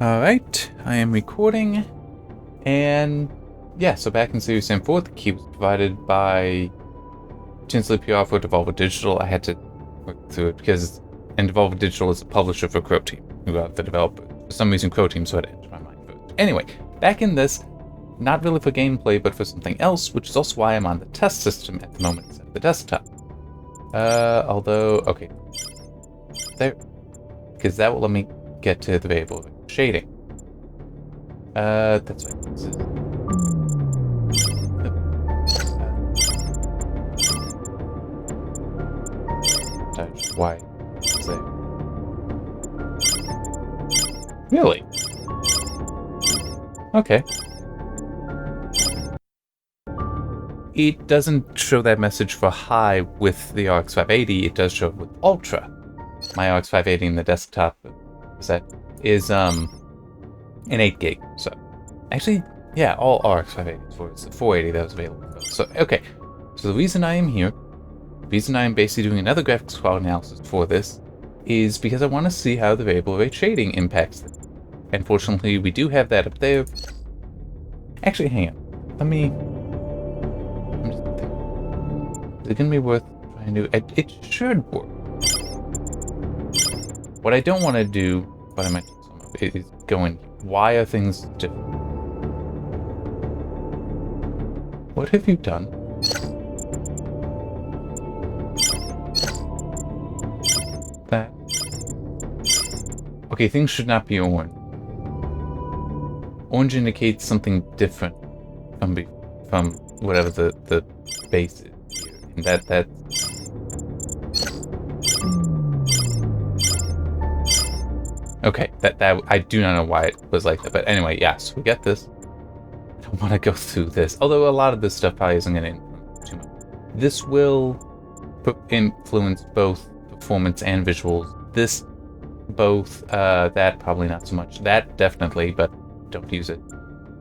Alright, I am recording, and yeah, so back in Series Sam 4, the key was provided by Tinsley PR for Devolver Digital. I had to work through it because, and Devolver Digital is a publisher for Crow Team, who are the developer. For some reason, Crow Team, so it entered my mind first. Anyway, back in this, not really for gameplay, but for something else, which is also why I'm on the test system at the moment instead of the desktop. Okay, there, because that will let me get to the variable shading. That's right. This is... Why? Is there... Really? Okay. It doesn't show that message for high with the RX 580. It does show it with Ultra. My RX 580 in the desktop set is an 8 gig. So actually, yeah, all RX 580s for it's the 480 that was available. So okay. So the reason I am here, the reason I am basically doing another graphics quality analysis for this, is because I want to see how the variable rate shading impacts them. Unfortunately, we do have that up there. Actually, hang on. Let me. I'm just thinking. Is it gonna be worth trying to? It should work. What I don't want to do, what I might do some of, is going. Why are things different? What have you done? That. Okay, things should not be orange. Orange indicates something different from whatever the base is here. And that okay, that I do not know why it was like that, but anyway, yes, we get this. I don't want to go through this, although a lot of this stuff probably isn't going to influence too much. This will influence both performance and visuals. This, both, that probably not so much. That definitely, but don't use it.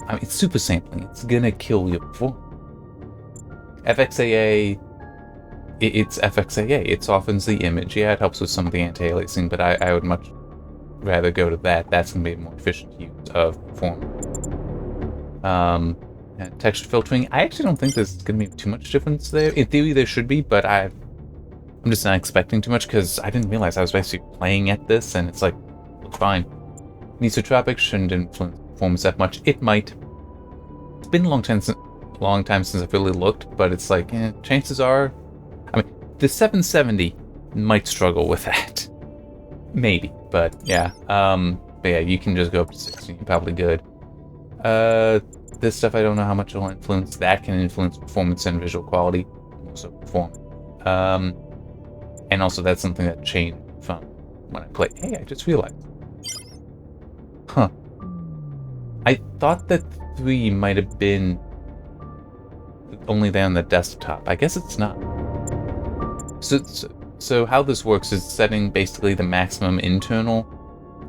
I mean, it's super sampling. It's gonna kill your performance. FXAA, it's FXAA. It softens the image. Yeah, it helps with some of the anti-aliasing, but I would much rather go to that. That's gonna be a more efficient use of performance. And texture filtering. I actually don't think there's gonna be too much difference there. In theory, there should be, but I'm just not expecting too much because I didn't realize I was basically playing at this, and it's like, looks fine. Nisotropic shouldn't influence performance that much. It might. It's been a long time since I've really looked, but it's like, chances are, I mean, the 770 might struggle with that. Maybe, but yeah. But yeah, you can just go up to 60. You're probably good. This stuff I don't know how much it'll influence. That can influence performance and visual quality. Also performance. And also that's something that changed from when I played. Hey, I just realized. Huh. I thought that 3 might have been only there on the desktop. I guess it's not. So how this works is setting basically the maximum internal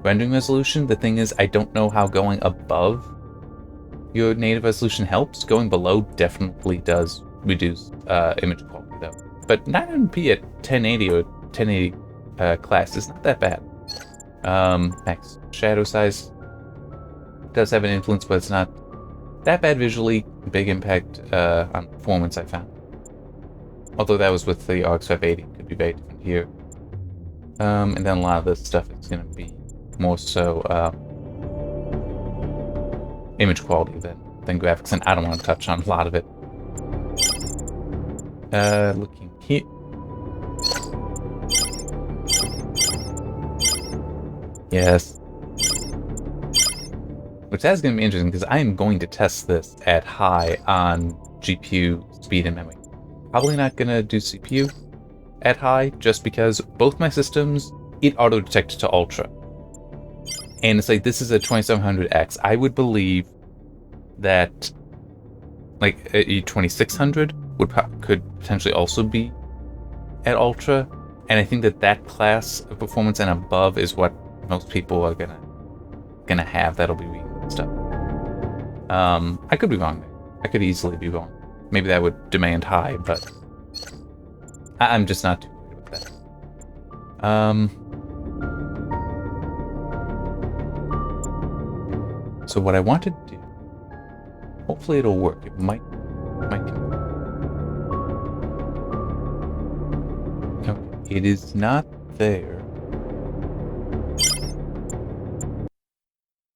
rendering resolution. The thing is, I don't know how going above your native resolution helps. Going below definitely does reduce image quality though. But 900p at 1080 or 1080 class is not that bad. Max shadow size does have an influence, but it's not that bad visually. Big impact on performance, I found. Although that was with the RX 580, could be very different here. And then a lot of this stuff is going to be more so image quality than graphics, and I don't want to touch on a lot of it. Looking here. Yes. Which is going to be interesting because I am going to test this at high on GPU speed and memory. Probably not going to do CPU at high just because both my systems, it auto-detected to ultra. And it's like, this is a 2700X. I would believe that like a 2600 could potentially also be at ultra. And I think that class of performance and above is what most people are gonna have. That'll be reading stuff. I could be wrong. I could easily be wrong. Maybe that would demand high, but I'm just not too worried about that. So what I want to do, hopefully it'll work. It might. Okay, it is not there.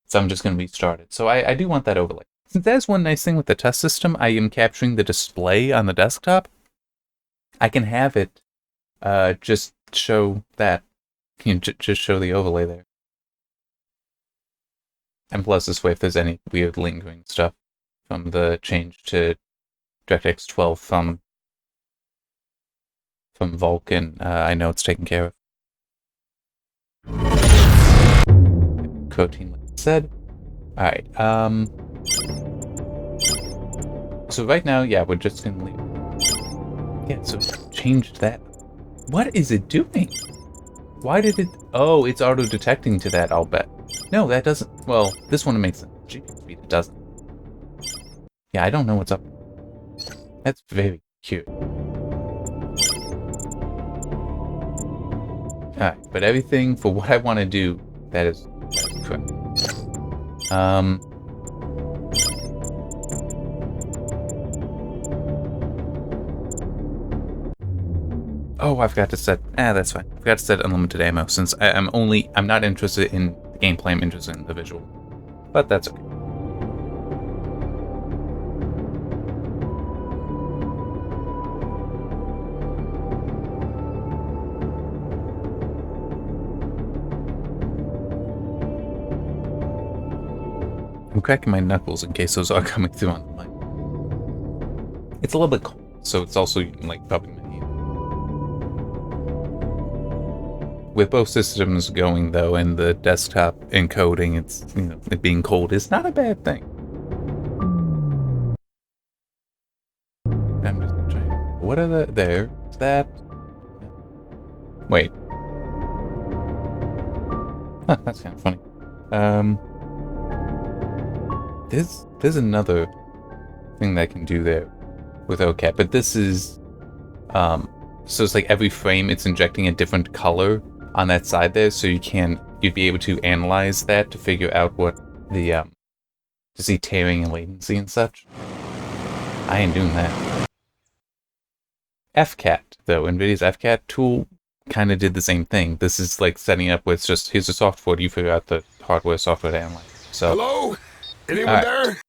So I'm just going to restart it. So I do want that overlay. Since that's one nice thing with the test system, I am capturing the display on the desktop. I can have it just show that, just show the overlay there. And plus this way, if there's any weird lingering stuff from the change to DirectX 12 from Vulkan, I know it's taken care of. Code team, like I said. Alright, so right now, yeah, we're just gonna leave. Yeah, so changed that. What is it doing? Why did it... Oh, it's auto-detecting to that, I'll bet. No, that doesn't... Well, this one makes sense. GPU speed, it doesn't. Yeah, I don't know what's up. That's very cute. Alright, but everything for what I want to do, that is correct. Oh, I forgot to set... that's fine. I forgot to set unlimited ammo, since I'm not interested in the gameplay, I'm interested in the visual. But that's okay. I'm cracking my knuckles in case those are coming through on the mic. It's a little bit cold, so it's also like popping my hand. With both systems going though, and the desktop encoding, it's, it being cold is not a bad thing. I'm just trying. What are the there? Is that? Wait. Huh, that's kind of funny. There's another thing that I can do there with OCAP, but this is so it's like every frame it's injecting a different color on that side there, so you'd be able to analyze that to figure out what the to see tearing and latency and such. I ain't doing that. FCAT though, NVIDIA's FCAT tool kind of did the same thing. This is like setting up with just here's the software, you figure out the hardware software to analyze. So hello? Anyone there?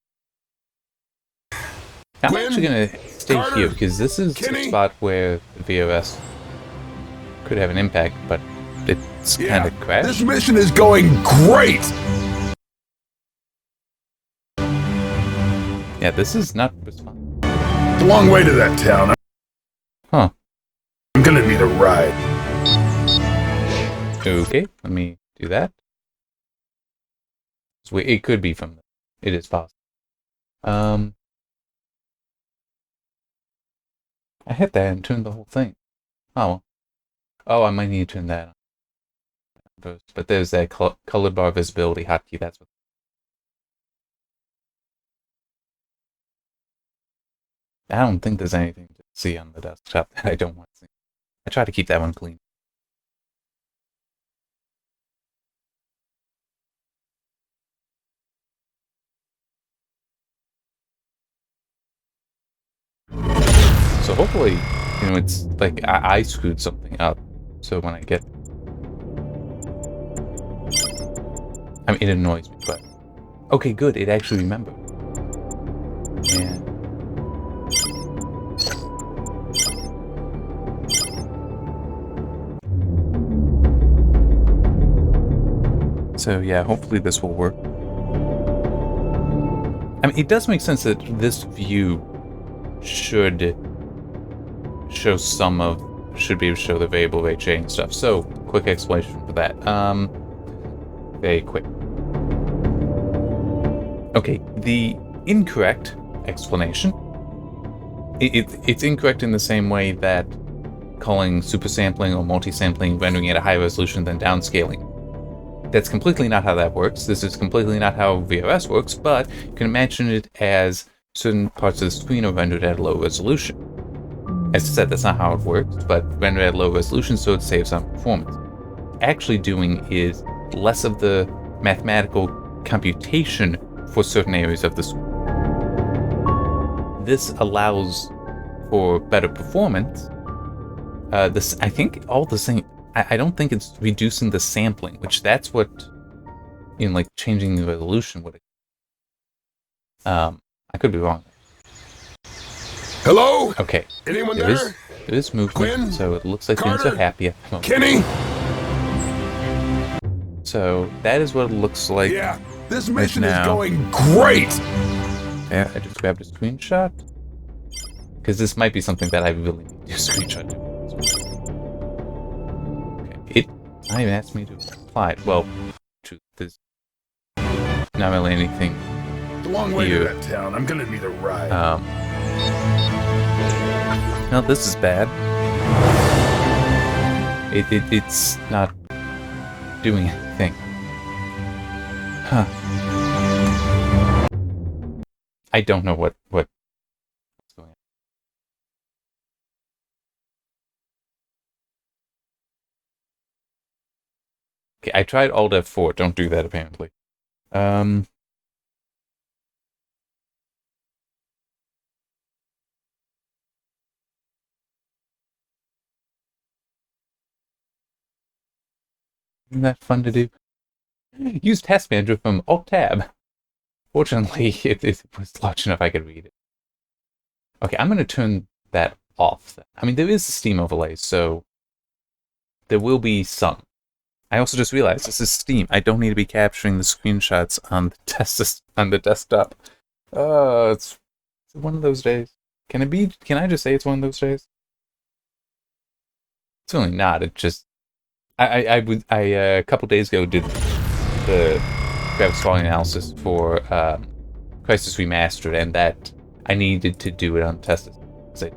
I'm actually going to stay here because this is a spot where the VRS could have an impact, but it's kind of crashed. This mission is going great! Yeah, this is not responsive. It's a long way to that town. Huh. I'm gonna need a ride. Okay, let me do that. So it could be from... It is possible. I hit that and turned the whole thing. Oh, well. Oh, I might need to turn that on first. But there's that colored bar visibility hotkey. That's what. I don't think there's anything to see on the desktop that I don't want to see. I try to keep that one clean. So hopefully, it's like I screwed something up. So when I get... I mean, it annoys me, but... Okay, good, it actually remembered. And... So yeah, hopefully this will work. I mean, it does make sense that this view should show should be able to show the variable rate shading stuff. So, quick explanation for that. Very quick. Okay, the incorrect explanation. It's incorrect in the same way that calling supersampling or multi-sampling rendering at a higher resolution than downscaling. That's completely not how that works. This is completely not how VRS works, but you can imagine it as certain parts of the screen are rendered at a low resolution. As I said, that's not how it works, but rendered at low resolution so it saves on performance. Actually doing is less of the mathematical computation for certain areas of the screen. This allows for better performance. This, I think, all the same. I don't think it's reducing the sampling, which that's what, like changing the resolution would. I could be wrong. Hello? Okay. Anyone there there? Is movement, Quinn? so it looks like Carter? things are happy at the moment. Kenny? So that is what it looks like. Yeah, this mission now. is going great! Yeah, I just grabbed a screenshot. Because this might be something that I really need to screenshot to. Okay, it not even asked me to apply it. Well, truth, there's not really anything. It's a long way here. to that town. I'm gonna need a ride. No, this is bad. It's not doing anything. Huh. I don't know what's going on. Okay, I tried Alt F4. Don't do that, apparently. Isn't that fun to do? Use Task Manager from Alt-Tab. Fortunately, it was large enough I could read it. Okay, I'm going to turn that off. I mean, there is a Steam overlay, so there will be some. I also just realized this is Steam. I don't need to be capturing the screenshots on the desktop. It's one of those days. Can I just say it's one of those days? It's really not. It just I a couple days ago did the graphics quality analysis for Crisis Remastered, and that I needed to do it on test because I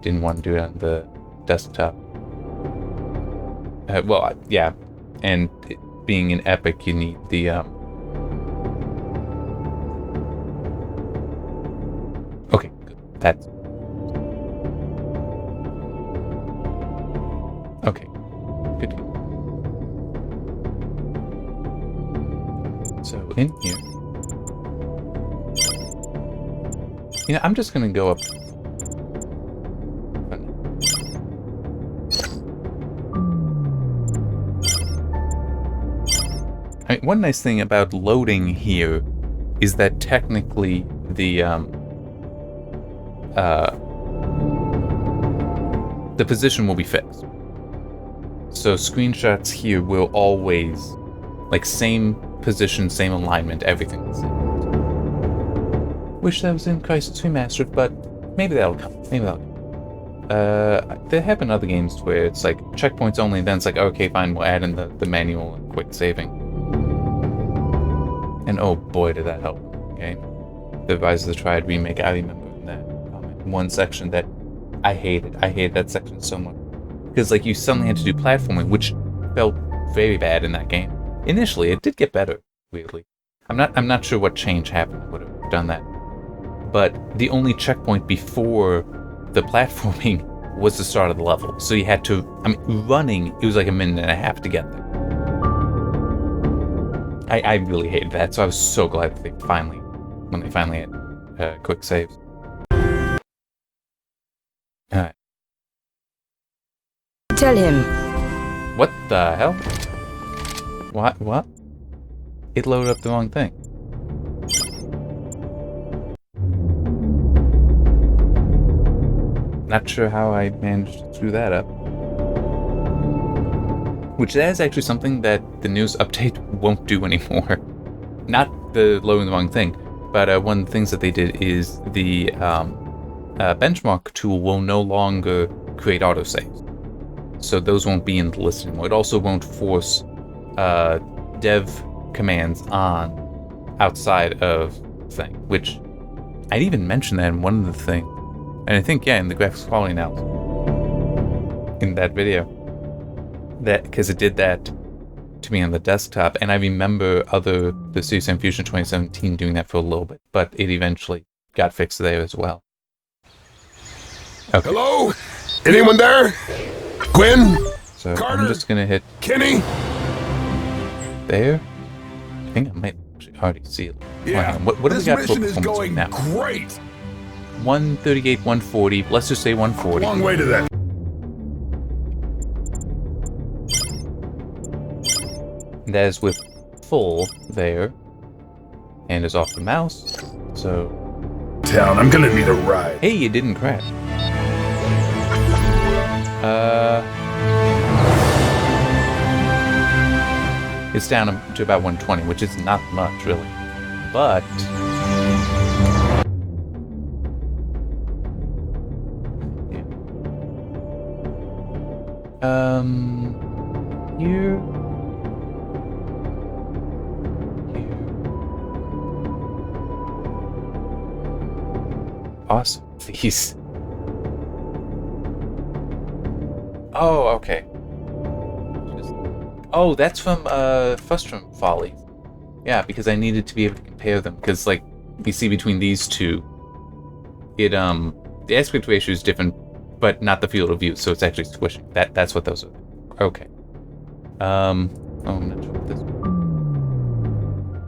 didn't want to do it on the desktop. Yeah, and it being an Epic, you need the Okay, good. That's okay. Good. So in here, I'm just gonna go up. I mean, one nice thing about loading here is that technically the position will be fixed. So screenshots here will always, like, same position, same alignment, everything the same. Wish that was in Crisis Remastered, but maybe that'll come. There have been other games where it's like checkpoints only, and then it's like, okay, fine, we'll add in the manual and quick saving. And oh boy, did that help. Okay, the Rise of the Triad remake. I remember in that one section that I hated. I hated that section so much because like you suddenly had to do platforming, which felt very bad in that game. Initially, it did get better. Weirdly, I'm not sure what change happened that would have done that. But the only checkpoint before the platforming was the start of the level, so you had to. I mean, running. It was like a minute and a half to get there. I really hated that, so I was so glad that when they finally had quick saves. Alright. Tell him. What the hell? What? It loaded up the wrong thing. Not sure how I managed to screw that up. Which that is actually something that the news update won't do anymore. Not the loading the wrong thing, but one of the things that they did is the benchmark tool will no longer create autosaves. So those won't be in the list anymore. It also won't force dev commands on outside of thing, which I'd even mentioned that in one of the things. And I think, yeah, in the graphics quality analysis in that video. That because it did that to me on the desktop, and I remember the Series M Fusion 2017 doing that for a little bit, but it eventually got fixed there as well. Okay. Hello? Anyone there? Quinn? So Carter? I'm just gonna hit Kenny? there. I think I might actually already see it. Yeah, What do we this got for mission is performance going right now? great. 138, 140. Let's just say 140. Long way to that. That is with full there. And is off the mouse. So. Town, I'm gonna need a ride. Hey, it didn't crash. It's down to about 120, which is not much, really. But yeah. Here. Awesome. Please. Oh, okay. Oh, that's from Frustrum Folly. Yeah, because I needed to be able to compare them. Because, like, you see between these two, it the aspect ratio is different, but not the field of view. So it's actually squishing. That's what those are. Okay. Oh, I'm not sure what this.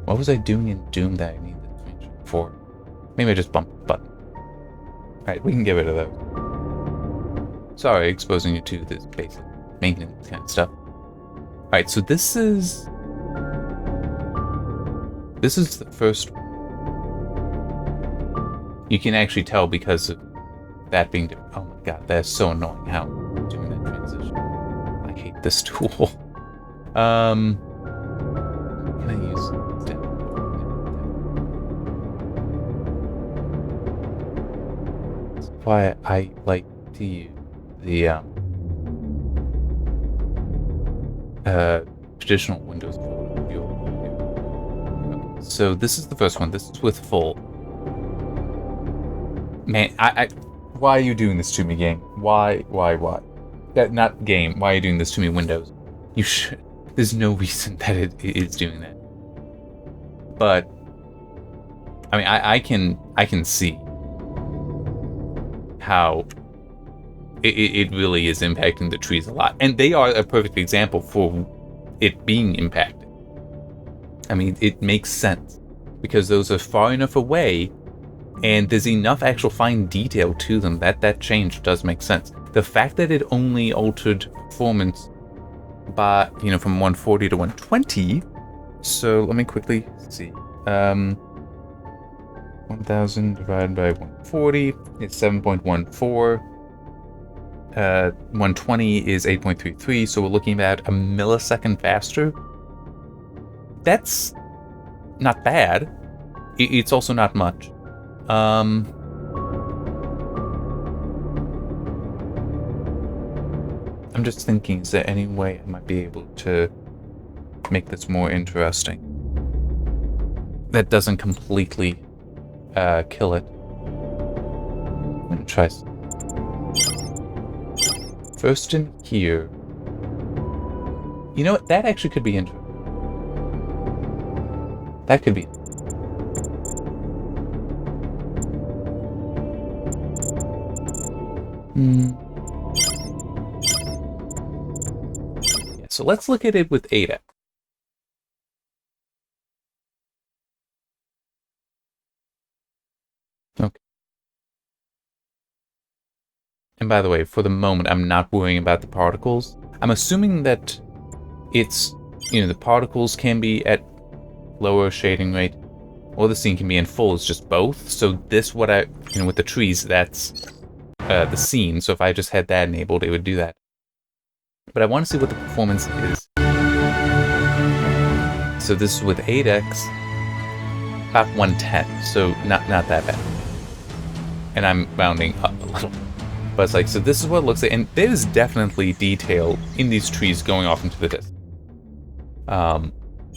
What was I doing in Doom that I needed this feature for? Maybe I just bumped the button. Alright, we can get rid of those. Sorry, exposing you to this basic maintenance kind of stuff. Alright, so this is the first one. You can actually tell because of that being different. Oh my god, that's so annoying how I'm doing that transition. I hate this tool. Can I use that? That's why I like to use the traditional Windows folder view. Okay, so this is the first one. This is with full. Man, why are you doing this to me, game? Why? That not game. Why are you doing this to me, Windows? You should. There's no reason that it is doing that. But I mean, I can see how it really is impacting the trees a lot, and they are a perfect example for it being impacted. I mean, it makes sense because those are far enough away. And there's enough actual fine detail to them that change does make sense. The fact that it only altered performance by, from 140 to 120. So let me quickly see. 1000 divided by 140 is 7.14. 120 is 8.33. So we're looking at a millisecond faster. That's not bad. It's also not much. I'm just thinking, is there any way I might be able to make this more interesting? That doesn't completely kill it. I'm gonna try. First in here. You know what? That actually could be interesting. That could be. Yeah, so let's look at it with Ada. Okay. And by the way, for the moment, I'm not worrying about the particles. I'm assuming that it's, the particles can be at lower shading rate, or the scene can be in full. It's just both. So this, with the trees, that's the scene, so if I just had that enabled, it would do that. But I want to see what the performance is. So this is with 8x, about 110, so not that bad. And I'm rounding up a little. But it's like, so this is what it looks like, and there's definitely detail in these trees going off into the distance.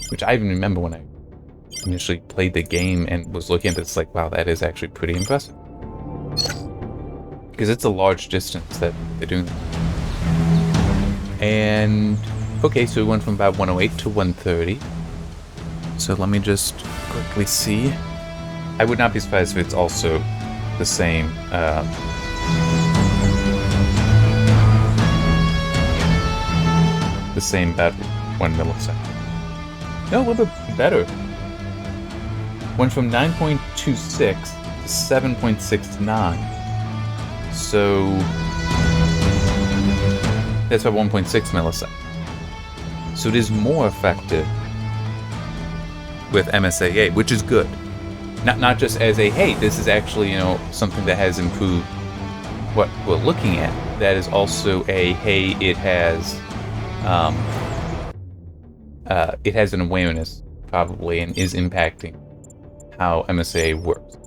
Which I even remember when I initially played the game and was looking at this, like, wow, that is actually pretty impressive. Because it's a large distance that they're doing. And okay, so we went from about 108 to 130. So let me just quickly see. I would not be surprised if it's also the same. The same about 1 millisecond. No, a little bit better. went from 9.26 to 7.69. So that's about 1.6 milliseconds. So it is more effective with MSAA, which is good. Not just as a, hey, this is actually, something that has improved what we're looking at. That is also a, hey, it has an awareness, probably, and is impacting how MSAA works.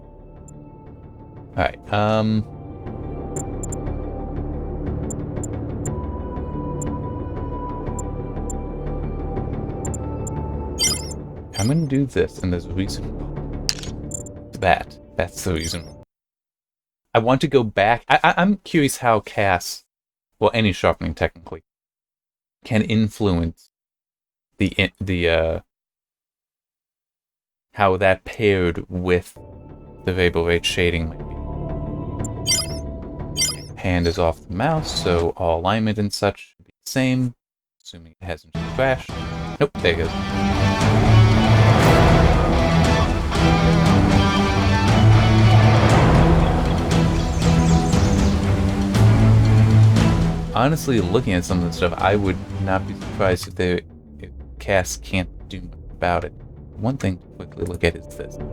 Alright, I'm gonna do this, and there's a reason. That's the reason. I want to go back. I'm curious how CAS, well, any sharpening technically, can influence the how that paired with the variable rate shading might be. Hand is off the mouse, so all alignment and such should be the same, assuming it hasn't crashed. Nope, there it goes. Honestly, looking at some of this stuff, I would not be surprised if CAS can't do much about it. One thing to quickly look at is this. Okay.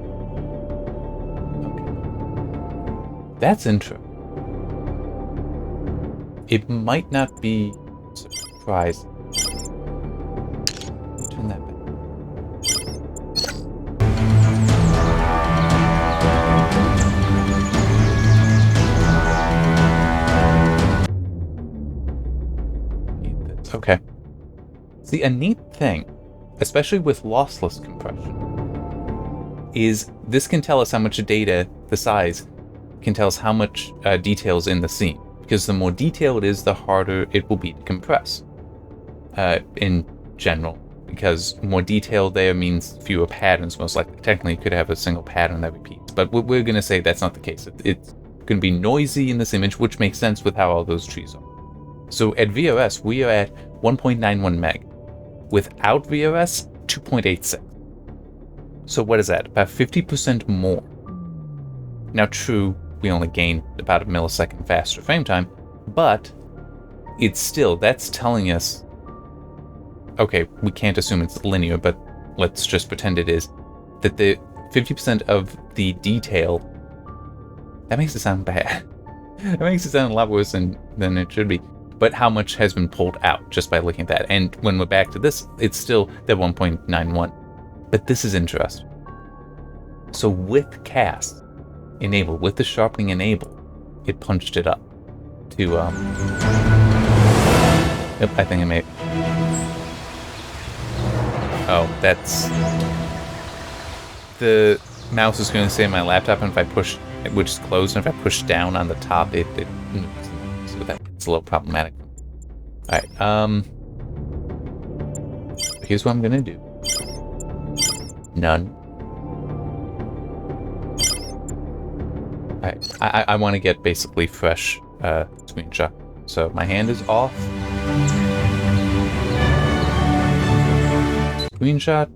That's interesting. It might not be surprising. Turn that back. Okay. See, a neat thing, especially with lossless compression, is this can tell us how much data, the size, can tell us how much details in the scene. Because the more detail it is, the harder it will be to compress. In general, because more detail there means fewer patterns, most likely. Technically, you could have a single pattern that repeats, but we're going to say that's not the case. It's going to be noisy in this image, which makes sense with how all those trees are. So at VRS, we are at 1.91 meg. Without VRS, 2.86. So what is that? About 50% more. Now true, we only gain about a millisecond faster frame time, but it's still, that's telling us, okay, we can't assume it's linear, but let's just pretend it is, that the 50% of the detail, that makes it sound bad. That makes it sound a lot worse than it should be. But how much has been pulled out just by looking at that. And when we're back to this, it's still the 1.91. But this is interesting. So with CAS enabled, with the sharpening enabled, it punched it up to, yep, I think I made, oh, that's, the mouse is going to say my laptop, and if I push, which is closed, and if I push down on the top, it moves. So that's a little problematic. Alright, here's what I'm gonna do. None. Alright, I want to get basically fresh screenshot. So my hand is off. Screenshot.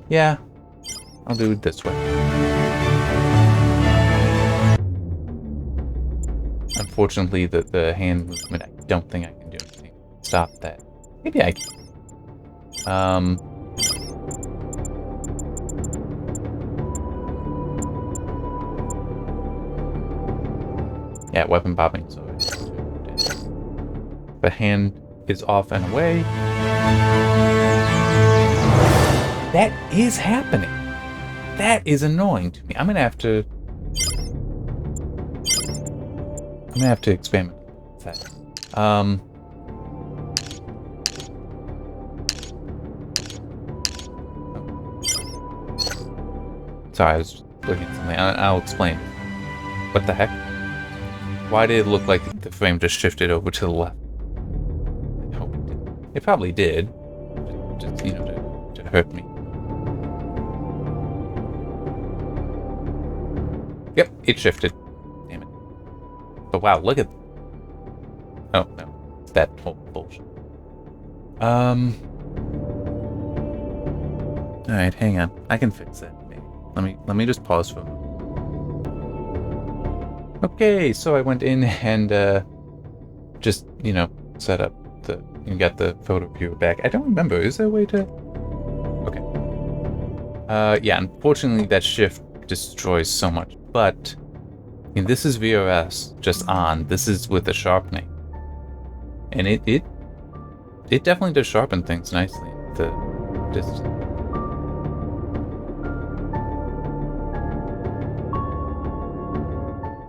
Yeah, I'll do it this way. Unfortunately, the hand movement, I don't think I can do anything to stop that. Maybe I can. Yeah, weapon bobbing, so the hand is off and away. That is happening. That is annoying to me. I'm gonna have to experiment with that. Sorry, I was looking at something. I'll explain. What the heck? Why did it look like the frame just shifted over to the left? I hope it did. It probably did. Just to hurt me. Yep, it shifted. Damn it. But wow, look at... Oh, no. It's that whole bullshit. Alright, hang on. I can fix that, maybe. Let me just pause for a moment. Okay, so I went in and, just, you know, set up and got the photo viewer back. I don't remember, is there a way to... Okay. Yeah, unfortunately that shift destroys so much, but... I mean, this is VRS, just on. This is with the sharpening. And it definitely does sharpen things nicely. The distance.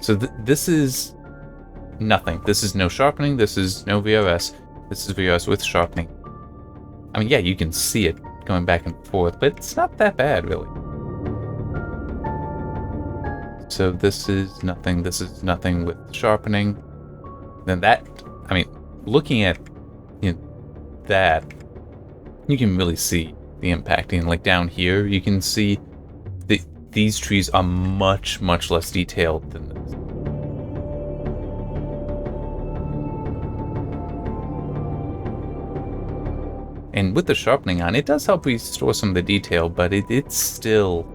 So this is nothing. This is no sharpening. This is no VRS. This is VRS with sharpening. I mean, yeah, you can see it going back and forth, but it's not that bad, really. So this is nothing. This is nothing with sharpening. Then that, I mean, looking at that, you can really see the impacting. Like down here, you can see these trees are much, much less detailed than this. And with the sharpening on, it does help restore some of the detail, but it's still...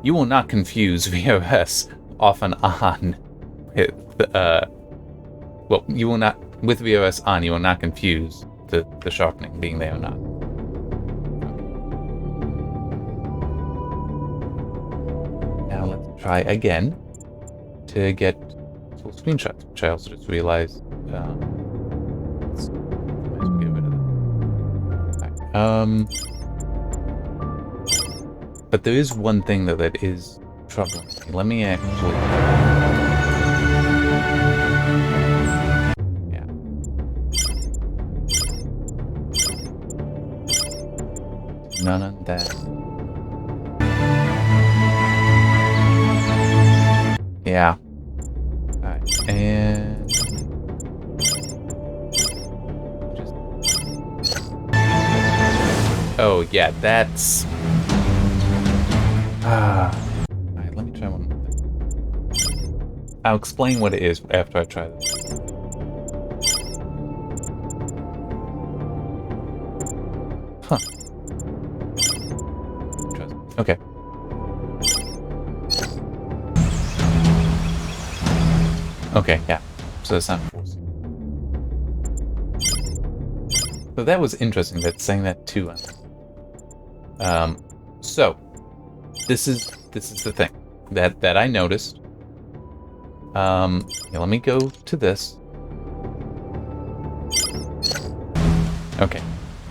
You will not confuse VRS off and on with, well, you will not, with VRS on, you will not confuse the sharpening being there or not. Now let's try again to get full screenshots, which I also just realized, let's get rid of that. But there is one thing though that is troubling me. Let me actually... Yeah. None of that. Yeah. Alright, and... Oh yeah, that's... Alright, let me try one more thing. I'll explain what it is after I try this. Huh. Okay. Okay, yeah. So it's not forcing. So that was interesting, that saying that too. So this is the thing that I noticed. Yeah, let me go to this. Okay,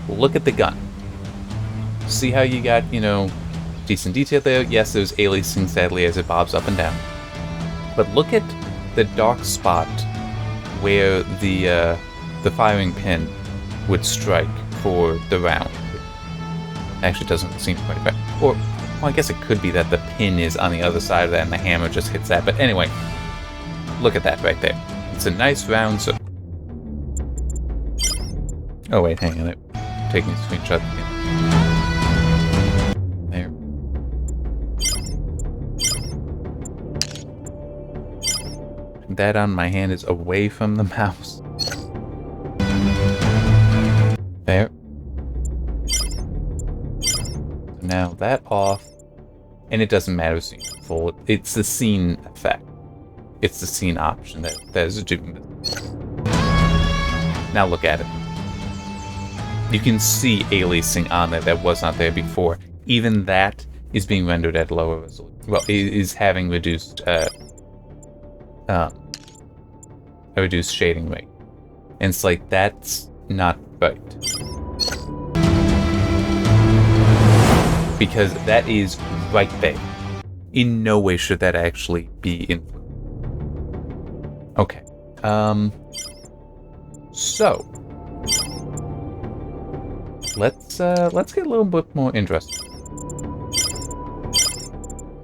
look at the gun. See how you got, you know, decent detail there? Yes, there's aliasing sadly as it bobs up and down. But look at the dark spot where the firing pin would strike for the round. Actually doesn't seem quite right. Or, well, I guess it could be that the pin is on the other side of that and the hammer just hits that. But anyway, look at that right there. It's a nice round circle. Oh wait, hang on. I'm taking a screenshot again. There. That on my hand is away from the mouse. There. Now that off, and it doesn't matter if it's full. It's the scene effect. It's the scene option that is doing this. Now look at it. You can see aliasing on there that was not there before. Even that is being rendered at lower resolution. Well, it is having reduced a reduced shading rate, and it's like that's not right. Because that is right there. In no way should that actually be influenced. Okay. So let's get a little bit more interesting.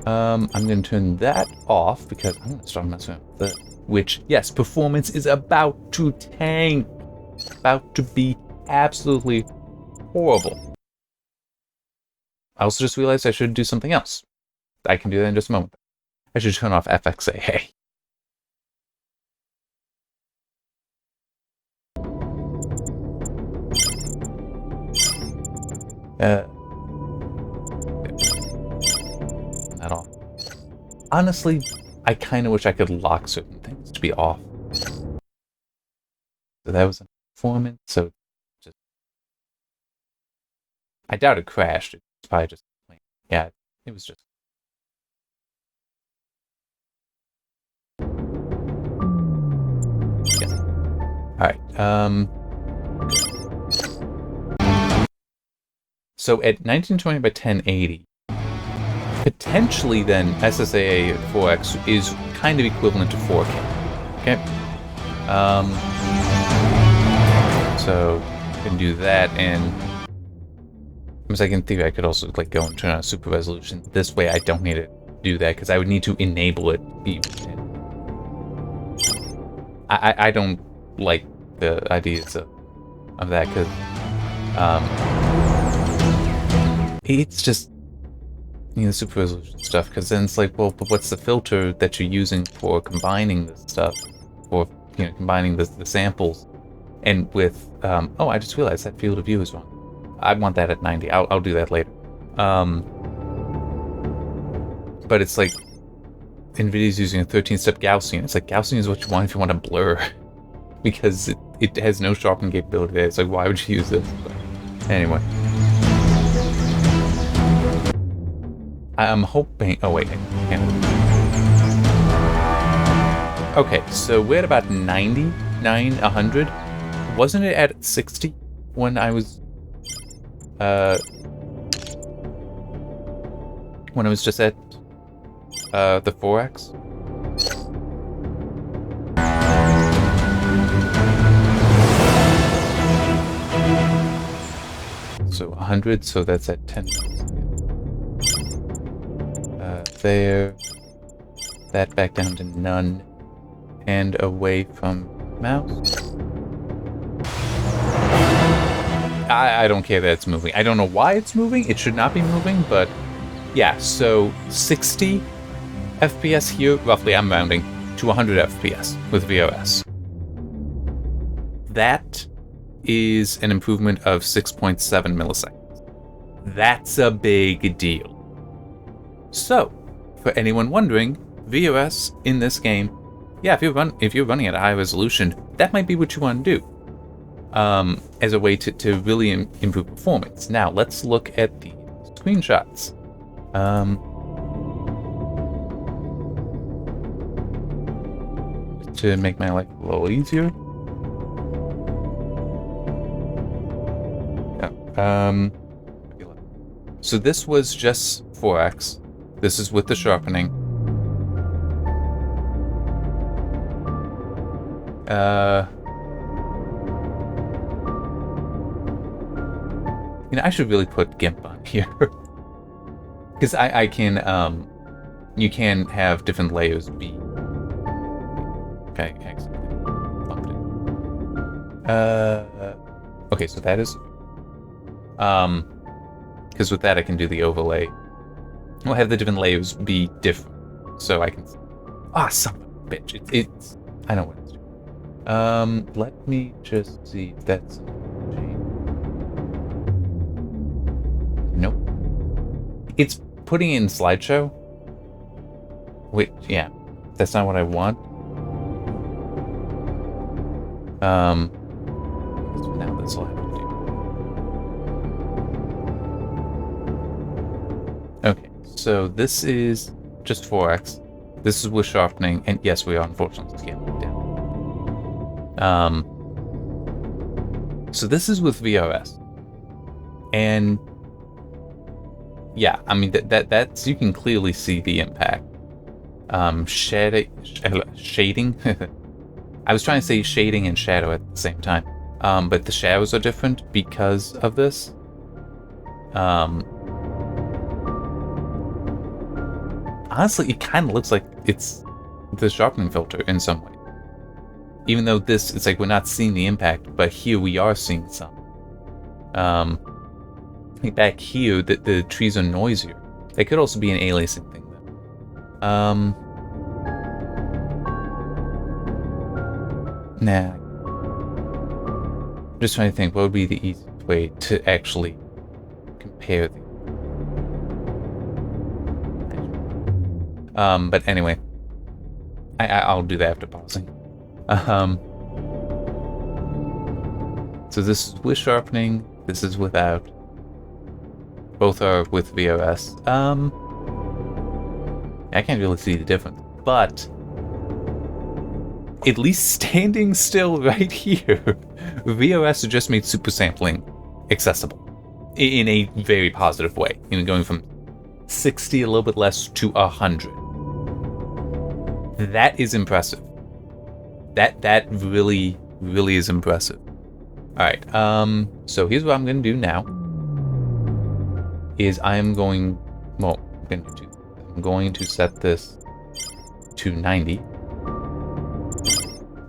I'm gonna turn that off because I'm gonna start messing with this. Which, yes, performance is about to tank. About to be absolutely horrible. I also just realized I should do something else. I can do that in just a moment. I should turn off FXAA. Not off. Honestly, I kind of wish I could lock certain things to be off. So that was a performance, so just... I doubt it crashed. It's probably just... Yeah, it was just... Yeah. Alright, so at 1920 by 1080, potentially then SSAA 4X is kind of equivalent to 4K. Okay? So I can do that, and I was like, in theory I could also like go and turn on super resolution. This way I don't need to do that because I would need to enable it. I don't like the ideas of that because it's just, you know, super resolution stuff, because then it's like, well, but what's the filter that you're using for combining this stuff, or, you know, combining the samples? And with, oh, I just realized that field of view is wrong. I want that at 90. I'll do that later. But it's like, NVIDIA's using a 13-step Gaussian. It's like, Gaussian is what you want if you want to blur, because it has no sharpening capability there. It's like, why would you use this? But anyway. I'm hoping... Oh, wait. I can't. Okay, so we're at about 99, 100. Wasn't it at 60 when I was... when I was just at... the 4X? So 100, so that's at 10. There. That back down to none. And away from mouse. I don't care that it's moving. I don't know why it's moving. It should not be moving, but yeah, so 60 FPS here, roughly, I'm rounding, to 100 FPS with VRS. That is an improvement of 6.7 milliseconds. That's a big deal. So, for anyone wondering, VRS in this game, yeah, if you're running at a high resolution, that might be what you want to do, as a way to really improve performance. Now, let's look at the screenshots. To make my life a little easier. Yeah. So this was just 4X. This is with the sharpening. You know, I should really put GIMP on here. Because I can, you can have different layers be... Okay, excellent. Okay, so that is... because with that I can do the overlay. We'll have the different layers be different. So I can... son of a bitch. It's... I know what it's doing. Let me just see if that's... Nope. It's putting it in slideshow. Wait, yeah. That's not what I want. So now this will have to do. Okay, so this is just 4X. This is with sharpening, and yes, we are unfortunately scaling it down. So this is with VRS. And yeah, I mean that's you can clearly see the impact. Shading. I was trying to say shading and shadow at the same time. But the shadows are different because of this. Honestly, it kind of looks like it's the sharpening filter in some way. Even though this, it's like we're not seeing the impact, but here we are seeing some. Like back here, the trees are noisier. That could also be an aliasing thing, though. Nah. I'm just trying to think, what would be the easiest way to actually compare the. But anyway, I'll do that after pausing. So this is with sharpening. This is without. Both are with VRS. I can't really see the difference, but at least standing still right here, VRS just made super sampling accessible in a very positive way. You know, going from 60, a little bit less, to 100. That is impressive. That really, really is impressive. All right. So here's what I'm gonna do now. I'm going to set this to 90.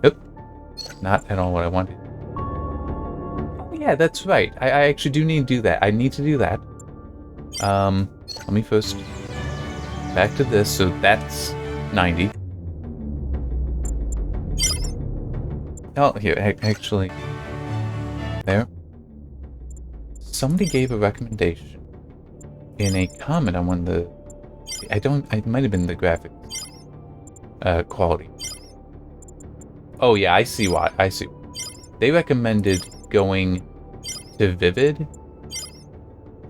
Nope, not at all what I wanted. Oh yeah, that's right. I actually do need to do that. I need to do that. Let me first back to this. So that's 90. Oh, here, actually, there. Somebody gave a recommendation in a comment on one of the. It might have been the graphics quality. Oh yeah, I see why. They recommended going to Vivid.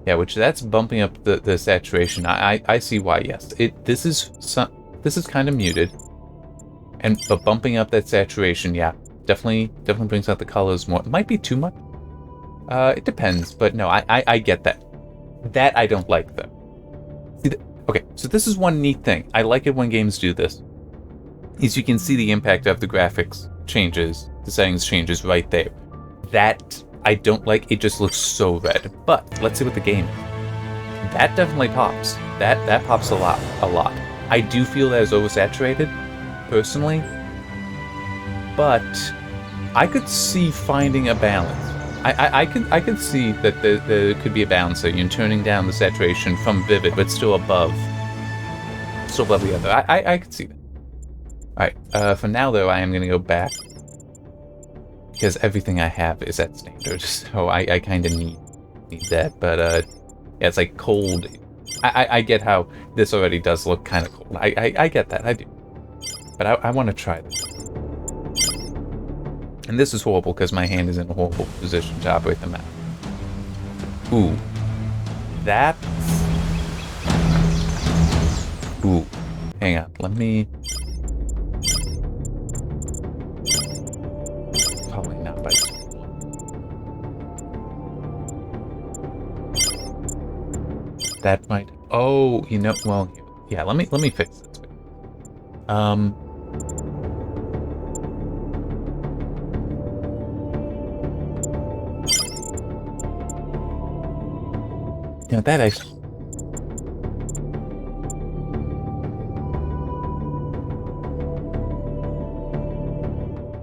Yeah, which that's bumping up the saturation. I see why. Yes, this is kind of muted, but bumping up that saturation, yeah, definitely brings out the colors more. It might be too much. It depends, but no, I get that. That I don't like though. See, okay, so this is one neat thing. I like it when games do this. Is you can see the impact of the graphics changes, the settings changes right there. That I don't like. It just looks so red. But let's see what the game is. That definitely pops. That pops a lot. I do feel that is oversaturated, personally. But I could see finding a balance. I could see that there could be a balance there. You're turning down the saturation from Vivid, but still above the other. I could see that. Alright, for now though, I am going to go back. Because everything I have is at standard, so I kind of need that. But, yeah, it's like cold. I get how this already does look kind of cold. I get that, I do. But I want to try this. And this is horrible because my hand is in a horrible position to operate the map. Ooh. That. Ooh. Hang on. Let me. Probably not by. That might. Oh, you know. Well, yeah. Let me fix this. You know, that actually...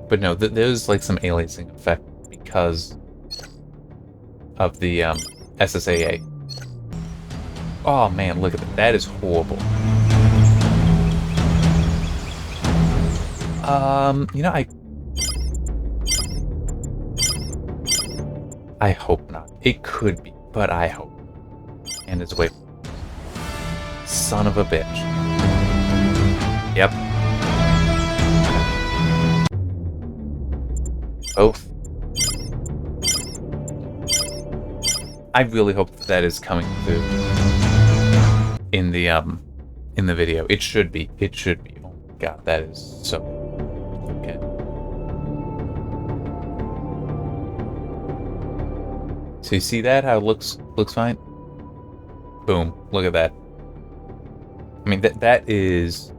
But no, there's like some aliasing effect because of the SSAA. Oh man, look at that. That is horrible. You know, I hope not. It could be, but I hope. And it's away. Son of a bitch. Yep. Both. I really hope that is coming through in the video. It should be. It should be. Oh my god, that is so okay. So you see that? How it looks fine? Boom. Look at that. I mean, that is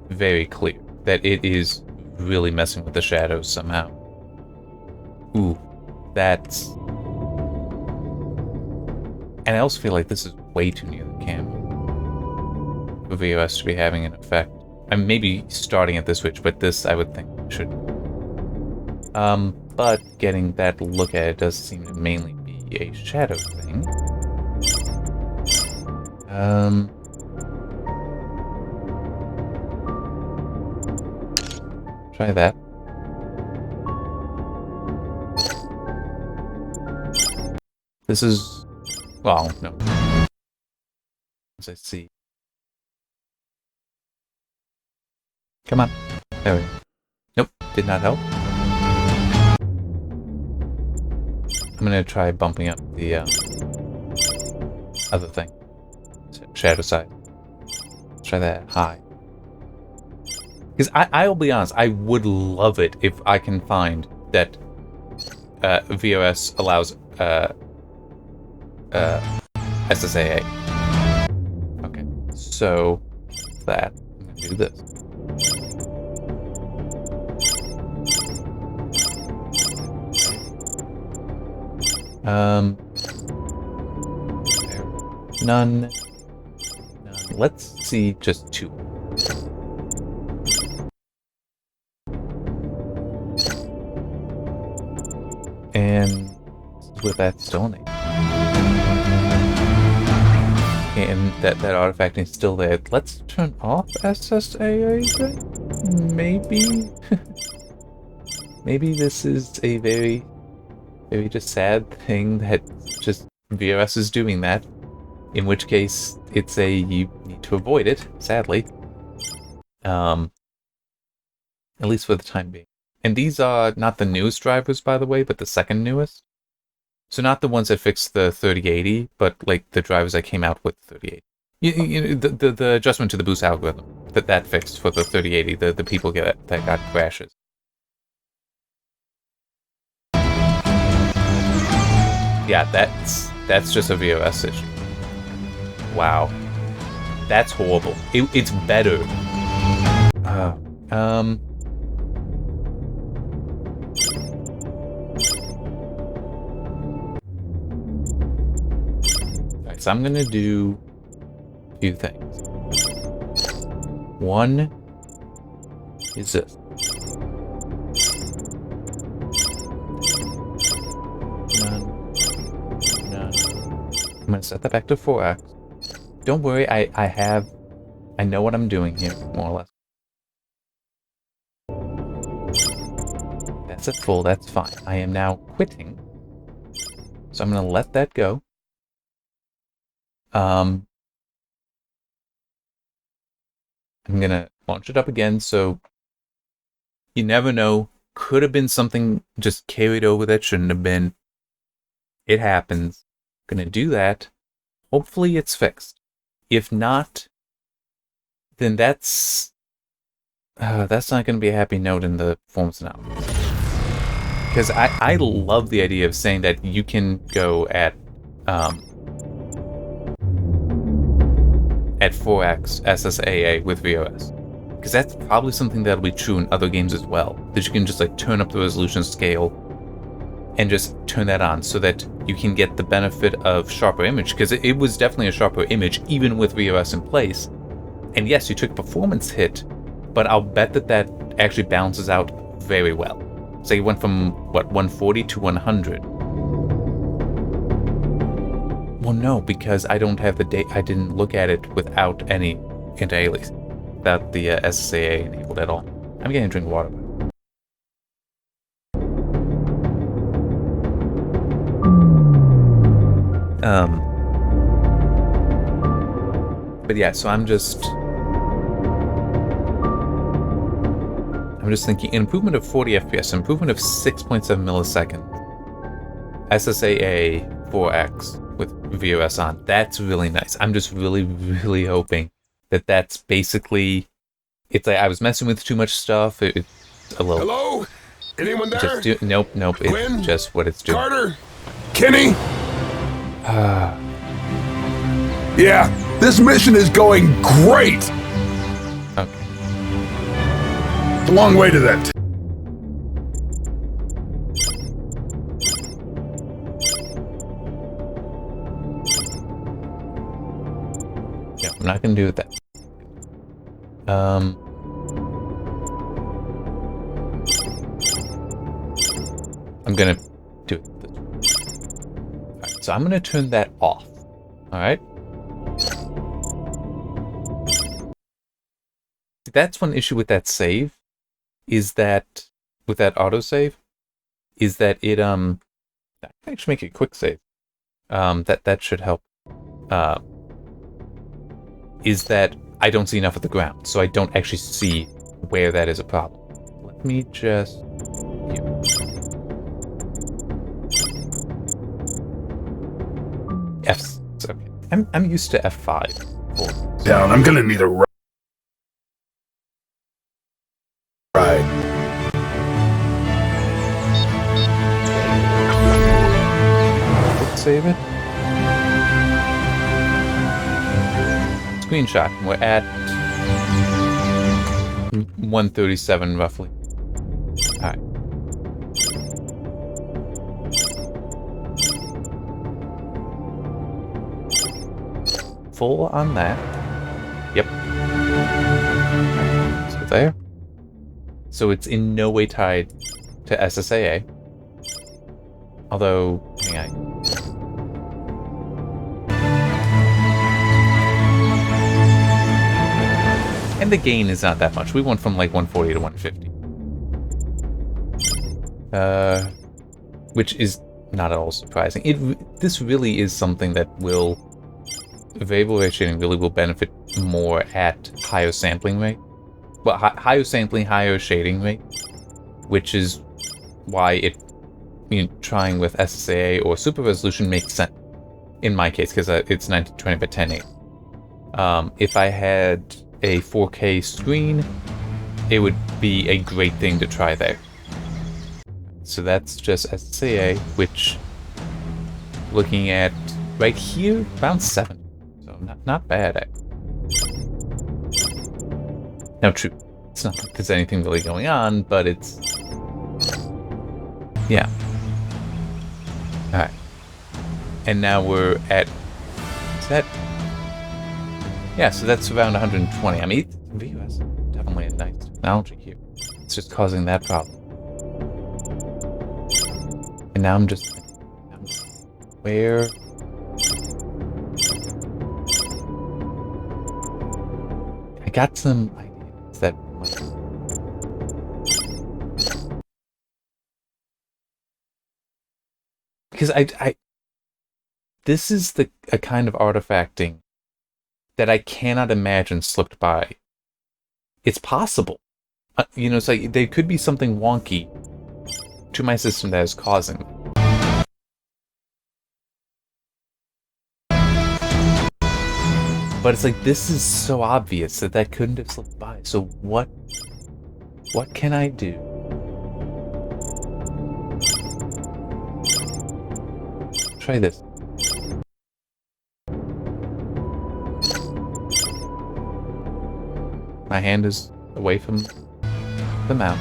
very clear. That it is really messing with the shadows somehow. Ooh. That's... And I also feel like this is way too near the camera for VOS to be having an effect. I mean, maybe starting at this switch, but this I would think should. But getting that look at it does seem to mainly be a shadow thing. Try that. This is Well, no. As I see. Come on. There we go. Nope, did not help. I'm gonna try bumping up the other thing. Shadow side. Let's try that high. Because I'll be honest, I would love it if I can find that VOS allows SSAA. Okay, so that I'm gonna do this. None. Let's see just 2. And with that still in it. And that artifact is still there. Let's turn off SSAA then? Maybe? Maybe this is a very just sad thing that just VOS is doing that. In which case, it's you need to avoid it, sadly. At least for the time being. And these are not the newest drivers, by the way, but the second newest. So not the ones that fixed the 3080, but like the drivers that came out with 3080. The adjustment to the boost algorithm that fixed for the 3080, the people that got crashes. Yeah, that's just a VOS issue. Wow. That's horrible. It's better. Alright, so I'm gonna do a few things. One is this. None. I'm gonna set that back to 4x. Don't worry, I know what I'm doing here, more or less. That's at full, that's fine. I am now quitting. So I'm gonna let that go. I'm gonna launch it up again, so you never know. Could have been something just carried over that shouldn't have been. It happens. Gonna do that. Hopefully it's fixed. If not, then that's not gonna be a happy note in the performance analysis. Because I love the idea of saying that you can go at 4x SSAA with VOS. Because that's probably something that'll be true in other games as well. That you can just like turn up the resolution scale and just turn that on so that you can get the benefit of sharper image. Because it was definitely a sharper image even with VOS in place. And yes, you took a performance hit, but I'll bet that actually balances out very well. So you went from, what, 140 to 100. Well, no, because I don't have the data. I didn't look at it without any anti-aliasing, without the SSAA enabled at all. I'm getting a drink of water. But yeah, so I'm just thinking, an improvement of 40 FPS, improvement of 6.7 milliseconds, SSAA 4x with VOS on. That's really nice. I'm just really, really hoping that that's basically, it's like I was messing with too much stuff. It's a little. Hello? Anyone there? Nope. Quinn? It's just what it's doing. Carter? Kenny? Yeah, this mission is going great. Okay. It's a long way to that. Yeah, I'm not gonna do that. I'm gonna do it this way. Alright, so I'm gonna turn that off. Alright? That's one issue with that save, is that, with that autosave, is that it, I can actually make it a quick save. that should help. Is that I don't see enough of the ground, so I don't actually see where that is a problem. Let me just... Here. F... Okay. I'm used to F5. Down, I'm gonna need a ride. Save it. Screenshot. We're at 137 roughly. Alright. Full on that. Yep. So there. So it's in no way tied to SSAA. Although, hang on. And the gain is not that much. We went from like 140 to 150. Which is not at all surprising. This really is something that will... Variable rate shading really will benefit more at higher sampling rate. Well, higher sampling, higher shading rate. Which is why trying with SSAA or super resolution makes sense. In my case, because it's 1920 by 1080. If I had a 4K screen, it would be a great thing to try there. So that's just SSAA, which, looking at right here, around 7. So not bad. Now, true, it's not like there's anything really going on, but it's... Yeah. Alright. And now we're at... Is that... Yeah, so that's around 120. I mean, VUS definitely a nice technology here. It's just causing that problem. And now I'm just... Where... I got some ideas that might... Because this is a kind of artifacting that I cannot imagine slipped by. It's possible. It's like there could be something wonky to my system that is causing it. But it's like, this is so obvious that couldn't have slipped by. So what can I do? Try this. My hand is away from the mount.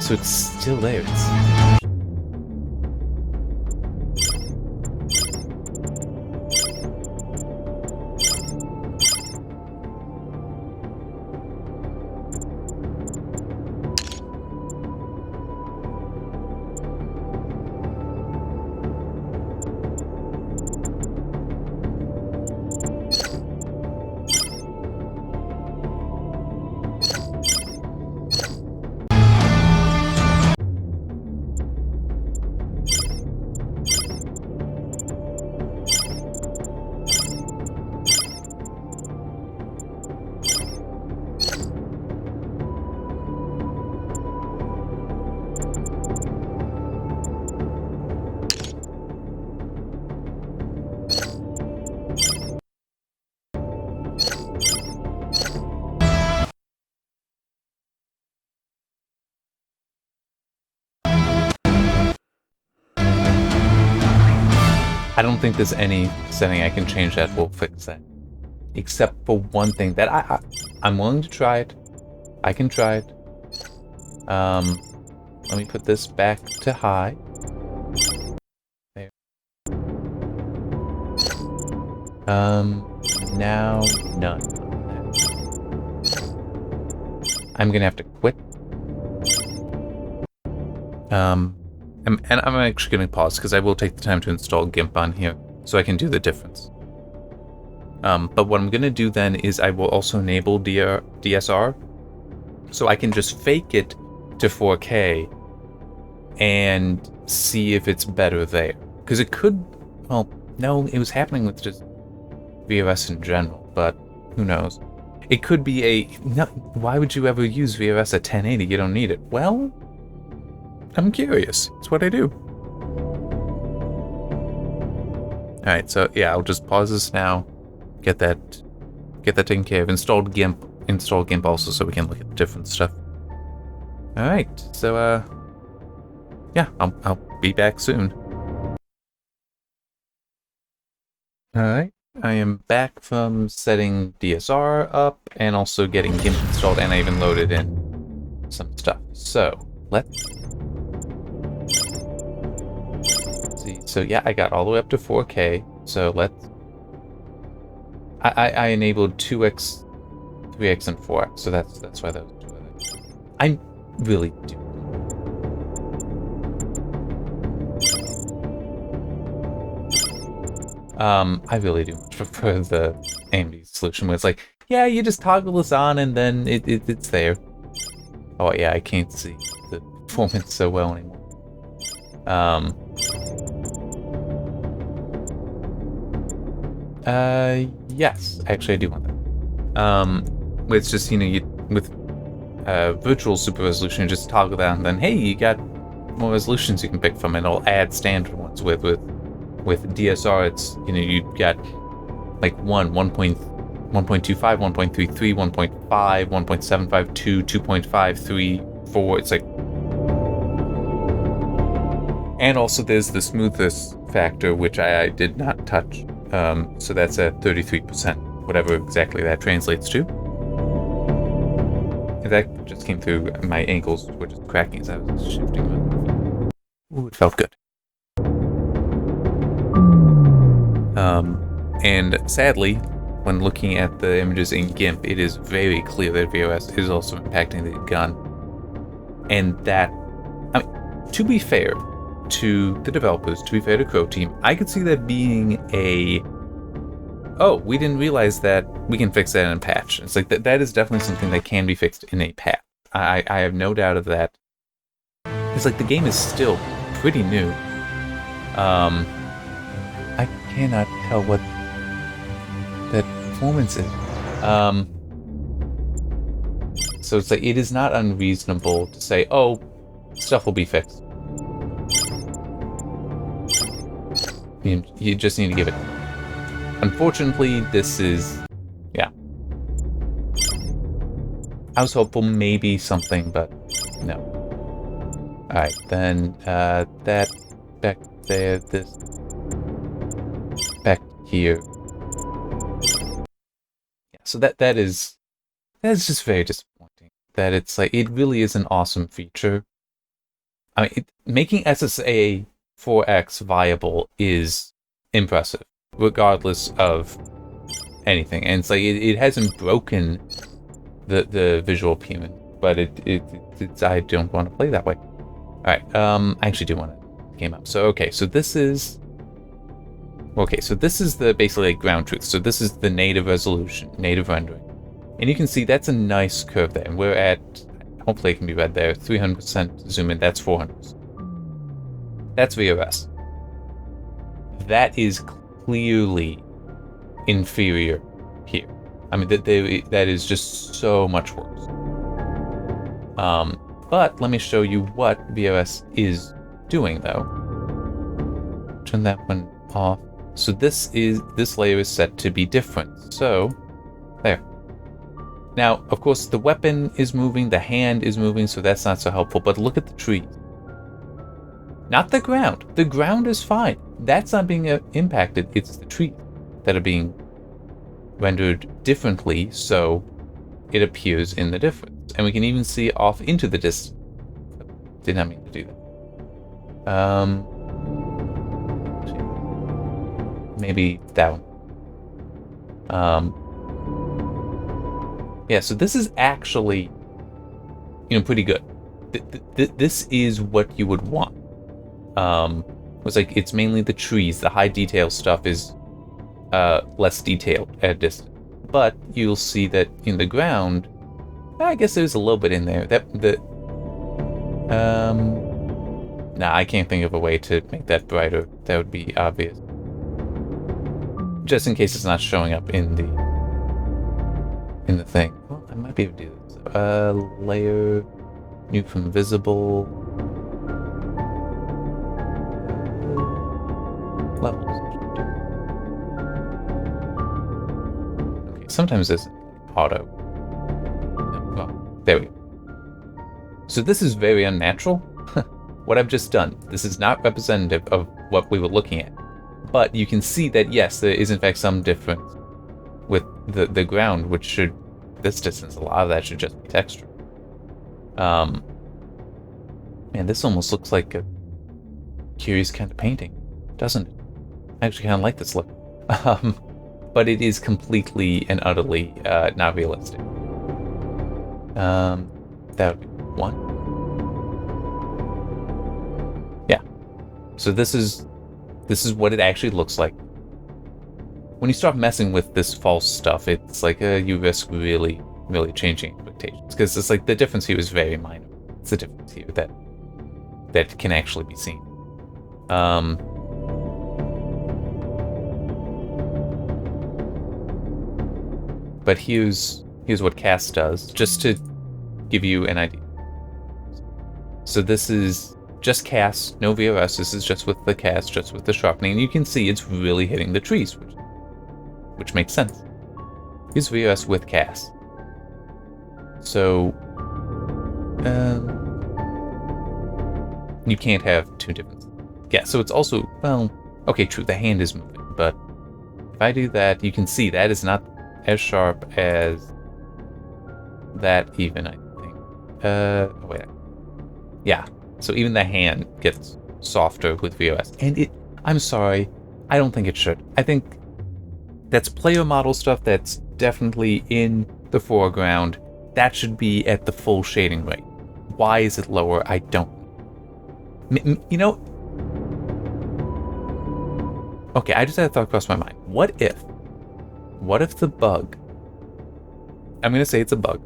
So it's still there. I don't think there's any setting I can change that will fix that. Except for one thing that I'm willing to try it. I can try it. Let me put this back to high. There. Now none. I'm gonna have to quit. And I'm actually going to pause because I will take the time to install GIMP on here so I can do the difference. But what I'm going to do then is I will also enable DSR so I can just fake it to 4K and see if it's better there. Because it could, well, no, it was happening with just VRS in general, but who knows. It could be no, why would you ever use VRS at 1080? You don't need it. Well, I'm curious. It's what I do. Alright, so yeah, I'll just pause this now, get that taken care of, install GIMP also so we can look at the different stuff. Alright, so yeah, I'll be back soon. Alright, I am back from setting DSR up and also getting GIMP installed, and I even loaded in some stuff. So, let's see. So yeah, I got all the way up to 4K. So I enabled 2x, 3x, and 4x. So that's why those two are there. I really do. I really do much prefer the AMD solution where it's like, yeah, you just toggle this on and then it's there. Oh yeah, I can't see the performance so well anymore. Yes, actually I do want that. It's just, with virtual super resolution, you just toggle that and then, hey, you got more resolutions you can pick from, and it'll add standard ones. With DSR, it's, you've got like 1.25, 1.33, 1.5, 1.75, 2, 2.5, 3, 4, it's like... And also there's the smoothness factor, which I did not touch. So that's at 33%, whatever exactly that translates to. And that just came through, my ankles were just cracking as I was shifting my feet. Ooh, it felt good. And sadly, when looking at the images in GIMP, it is very clear that VRS is also impacting the gun. And that, I mean, to be fair to the developers, to be fair to Crow Team, I could see that being oh, we didn't realize that we can fix that in a patch. It's like that is definitely something that can be fixed in a patch. I have no doubt of that. It's like the game is still pretty new. I cannot tell what that performance is. So it's like, it is not unreasonable to say, oh, stuff will be fixed. You just need to give it. Unfortunately, this is, yeah. I was hopeful maybe something, but no. Alright, then that back there, this back here. Yeah, so that is just very disappointing. That it's like, it really is an awesome feature. I mean, making SSA 4X viable is impressive, regardless of anything. And it's like, it hasn't broken the visual appearance, but it's I don't want to play that way. Alright, I actually do want to game up. So okay, so this is the basically like ground truth. So this is the native resolution, native rendering. And you can see that's a nice curve there. And we're at, hopefully it can be read there, 300% zoom in, that's 400%. That's VRS. That is clearly inferior here. I mean, that is just so much worse. But let me show you what VRS is doing, though. Turn that one off. So this layer is set to be different. So, there. Now, of course, the weapon is moving, the hand is moving, so that's not so helpful. But look at the trees. Not the ground. The ground is fine. That's not being impacted. It's the trees that are being rendered differently, so it appears in the difference. And we can even see off into the distance. Did not mean to do that. Maybe that one. Yeah, so this is actually, pretty good. This is what you would want. It's like, it's mainly the trees. The high detail stuff is less detailed at a distance. But you'll see that in the ground, I guess there's a little bit in there. Nah, I can't think of a way to make that brighter that would be obvious. Just in case it's not showing up in the thing. Well, I might be able to do this. Layer, new from visible. Levels. Okay, sometimes this auto. Well, there we go. So this is very unnatural. What I've just done. This is not representative of what we were looking at. But you can see that, yes, there is in fact some difference with the ground, which should, this distance, a lot of that should just be texture. Man, this almost looks like a curious kind of painting, doesn't it? I actually kind of like this look. But it is completely and utterly not realistic. That would be one. Yeah. So this is what it actually looks like. When you start messing with this false stuff, it's like you risk really, really changing expectations. Because it's like the difference here is very minor. It's the difference here that can actually be seen. But here's what cast does, just to give you an idea. So this is just cast, no VRS. This is just with the cast, just with the sharpening. And you can see it's really hitting the trees, which makes sense. Here's VRS with cast. So you can't have two different. Yeah, so it's also, well, okay, true, the hand is moving, but if I do that, you can see that is not as sharp as that even, I think. Wait. Yeah, so even the hand gets softer with VOS. And I'm sorry, I don't think it should. I think that's player model stuff that's definitely in the foreground. That should be at the full shading rate. Why is it lower? I don't. You know, okay, I just had a thought cross my mind. What if the bug, I'm going to say it's a bug.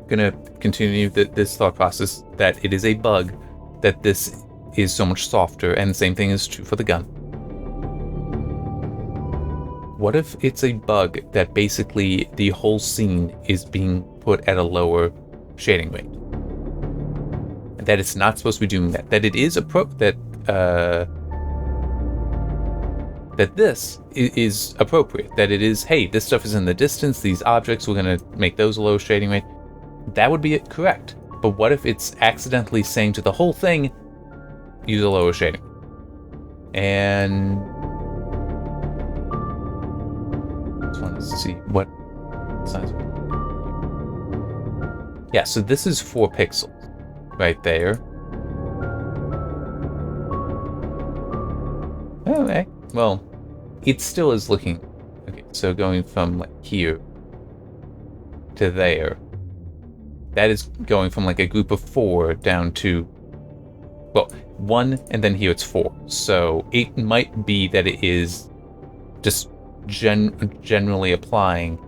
I'm going to continue this thought process that it is a bug, that this is so much softer, and the same thing is true for the gun. What if it's a bug that basically the whole scene is being put at a lower shading rate? That it's not supposed to be doing that. That it is that this is appropriate. That it is, hey, this stuff is in the distance, these objects, we're going to make those a low shading rate. That would be correct. But what if it's accidentally saying to the whole thing, use a lower shading? And just want to see what size. Yeah, so this is 4 pixels right there. Okay, well, it still is looking okay. So going from like here to there, that is going from like a group of 4 down to, well, 1, and then here it's 4. So it might be that it is just generally applying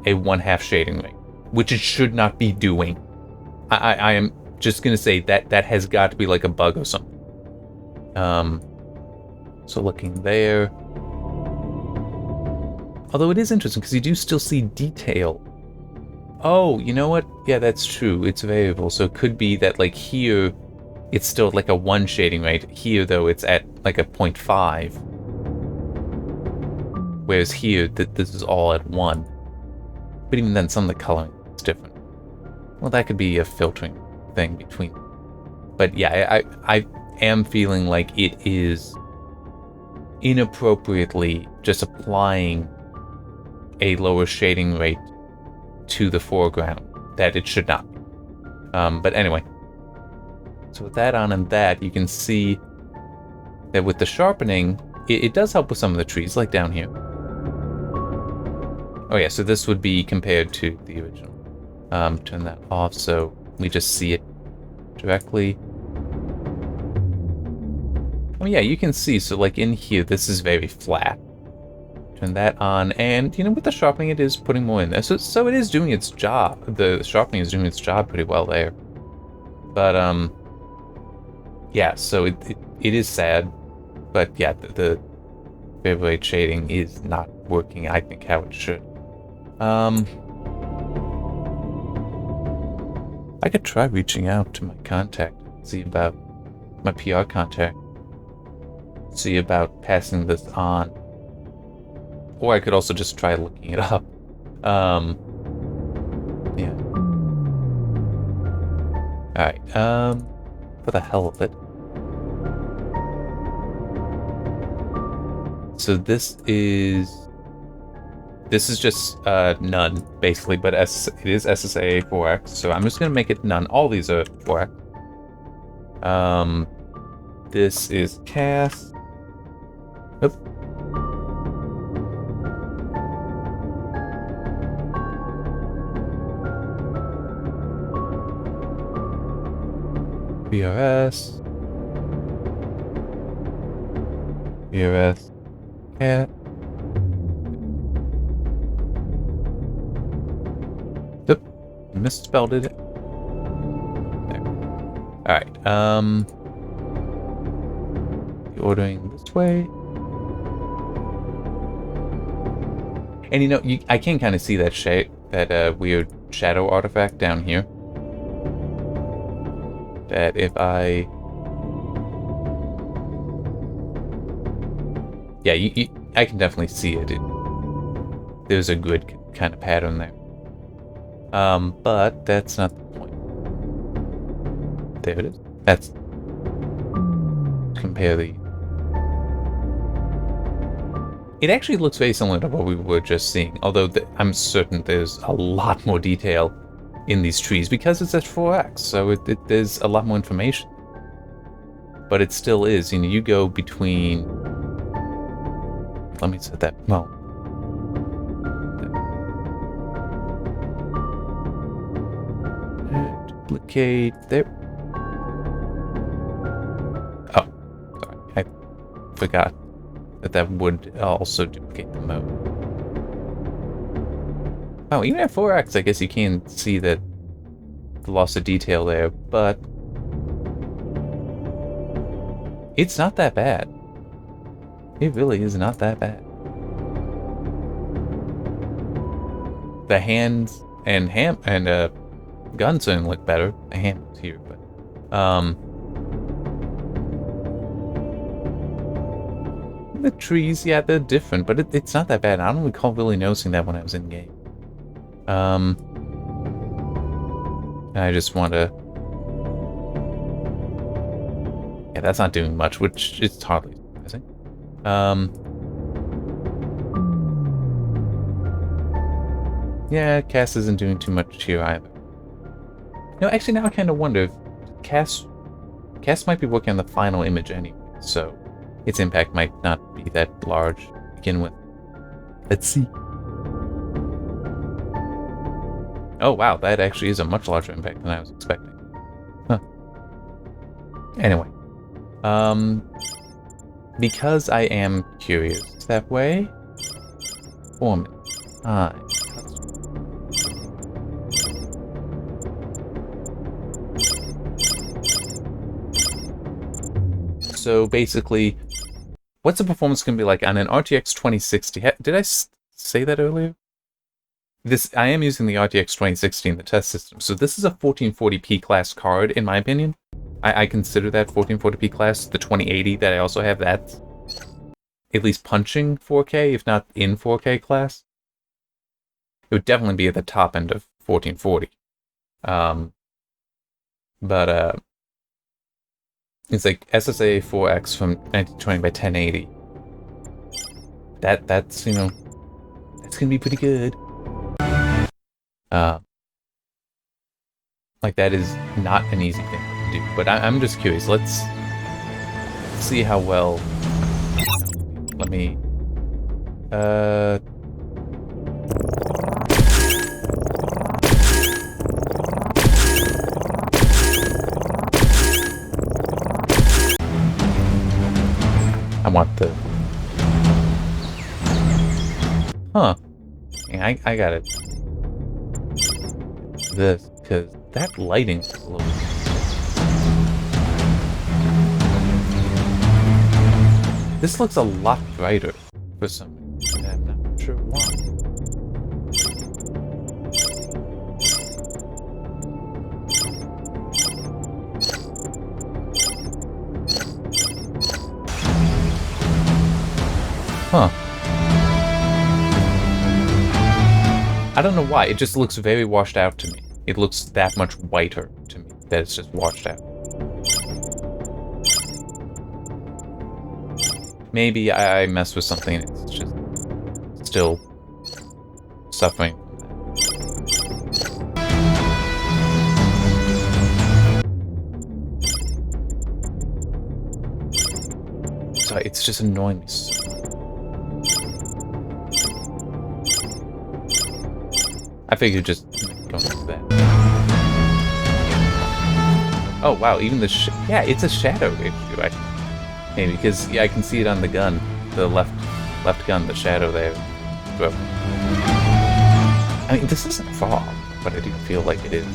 a 1/2 shading rate, which it should not be doing. I am just gonna say that has got to be like a bug or something. So looking there, although it is interesting because you do still see detail. Oh, you know what? Yeah, that's true. It's variable, so it could be that like here, it's still like a 1 shading rate. Here, though, it's at like a 0.5. Whereas here, this is all at 1. But even then, some of the coloring is different. Well, that could be a filtering thing between. But yeah, I am feeling like it is inappropriately just applying a lower shading rate to the foreground that it should not be. But anyway, so with that on and that, you can see that with the sharpening, it does help with some of the trees, like down here. Oh yeah, so this would be compared to the original. Turn that off so we just see it directly. Oh yeah, you can see, so like in here, this is very flat. Turn that on, and you know, with the sharpening, it is putting more in there. So it is doing its job. The sharpening is doing its job pretty well there. But yeah, so it is sad But yeah, the variable rate shading is not working, I think, how it should. I could try reaching out to my contact, see about my PR contact, see about passing this on. Or I could also just try looking it up. Yeah. Alright, for the hell of it. So this is just none, basically, but it is SSA 4X, so I'm just gonna make it none. All these are 4X. This is CAS. Oop. BRS. BRS. CAT. Oop. Misspelled it. There. Alright, ordering this way. And you know, I can kind of see that weird shadow artifact down here. That if I... Yeah, I can definitely see it. There's a good kind of pattern there. But that's not the point. There it is. That's... Compare the... It actually looks very similar to what we were just seeing, although I'm certain there's a lot more detail in these trees because it's at 4X, so there's a lot more information. But it still is, you know, you go between... Let me set that... Well... Duplicate... There... Oh, sorry, I forgot that would also duplicate the mode. Oh, even at 4X, I guess you can see that the loss of detail there, but it's not that bad. It really is not that bad. The hands and guns certainly look better. The hand was here, but the trees, yeah, they're different, but it's not that bad. I don't recall really noticing that when I was in game. I just want to... Yeah, that's not doing much, which is hardly surprising. Yeah, Cass isn't doing too much here either. No, actually, now I kind of wonder if Cass might be working on the final image anyway, so its impact might not be that large to begin with. Let's see. Oh wow, that actually is a much larger impact than I was expecting. Huh. Anyway. Because I am curious that way, form time. So basically, what's the performance going to be like on an RTX 2060? Did I say that earlier? I am using the RTX 2060 in the test system, so this is a 1440p class card, in my opinion. I consider that 1440p class. The 2080 that I also have, that's at least punching 4K, if not in 4K class. It would definitely be at the top end of 1440. It's like SSA 4X from 1920 by 1080. That's, you know, that's gonna be pretty good. Like, that is not an easy thing to do, but I'm just curious. Let's see how well... Let me... I want the... Huh. Yeah, I got it. This, because that lighting is a little... This looks a lot brighter for some reason. I'm not sure why. Huh. I don't know why. It just looks very washed out to me. It looks that much whiter to me that it's just washed out. Maybe I messed with something and it's just still suffering from that. So it's just annoying me so much. I figured just going like that. Oh wow, even the yeah, it's a shadow issue. Maybe because yeah, I can see it on the gun, the left gun, the shadow there. But, I mean, this isn't fog, but I do feel like it is.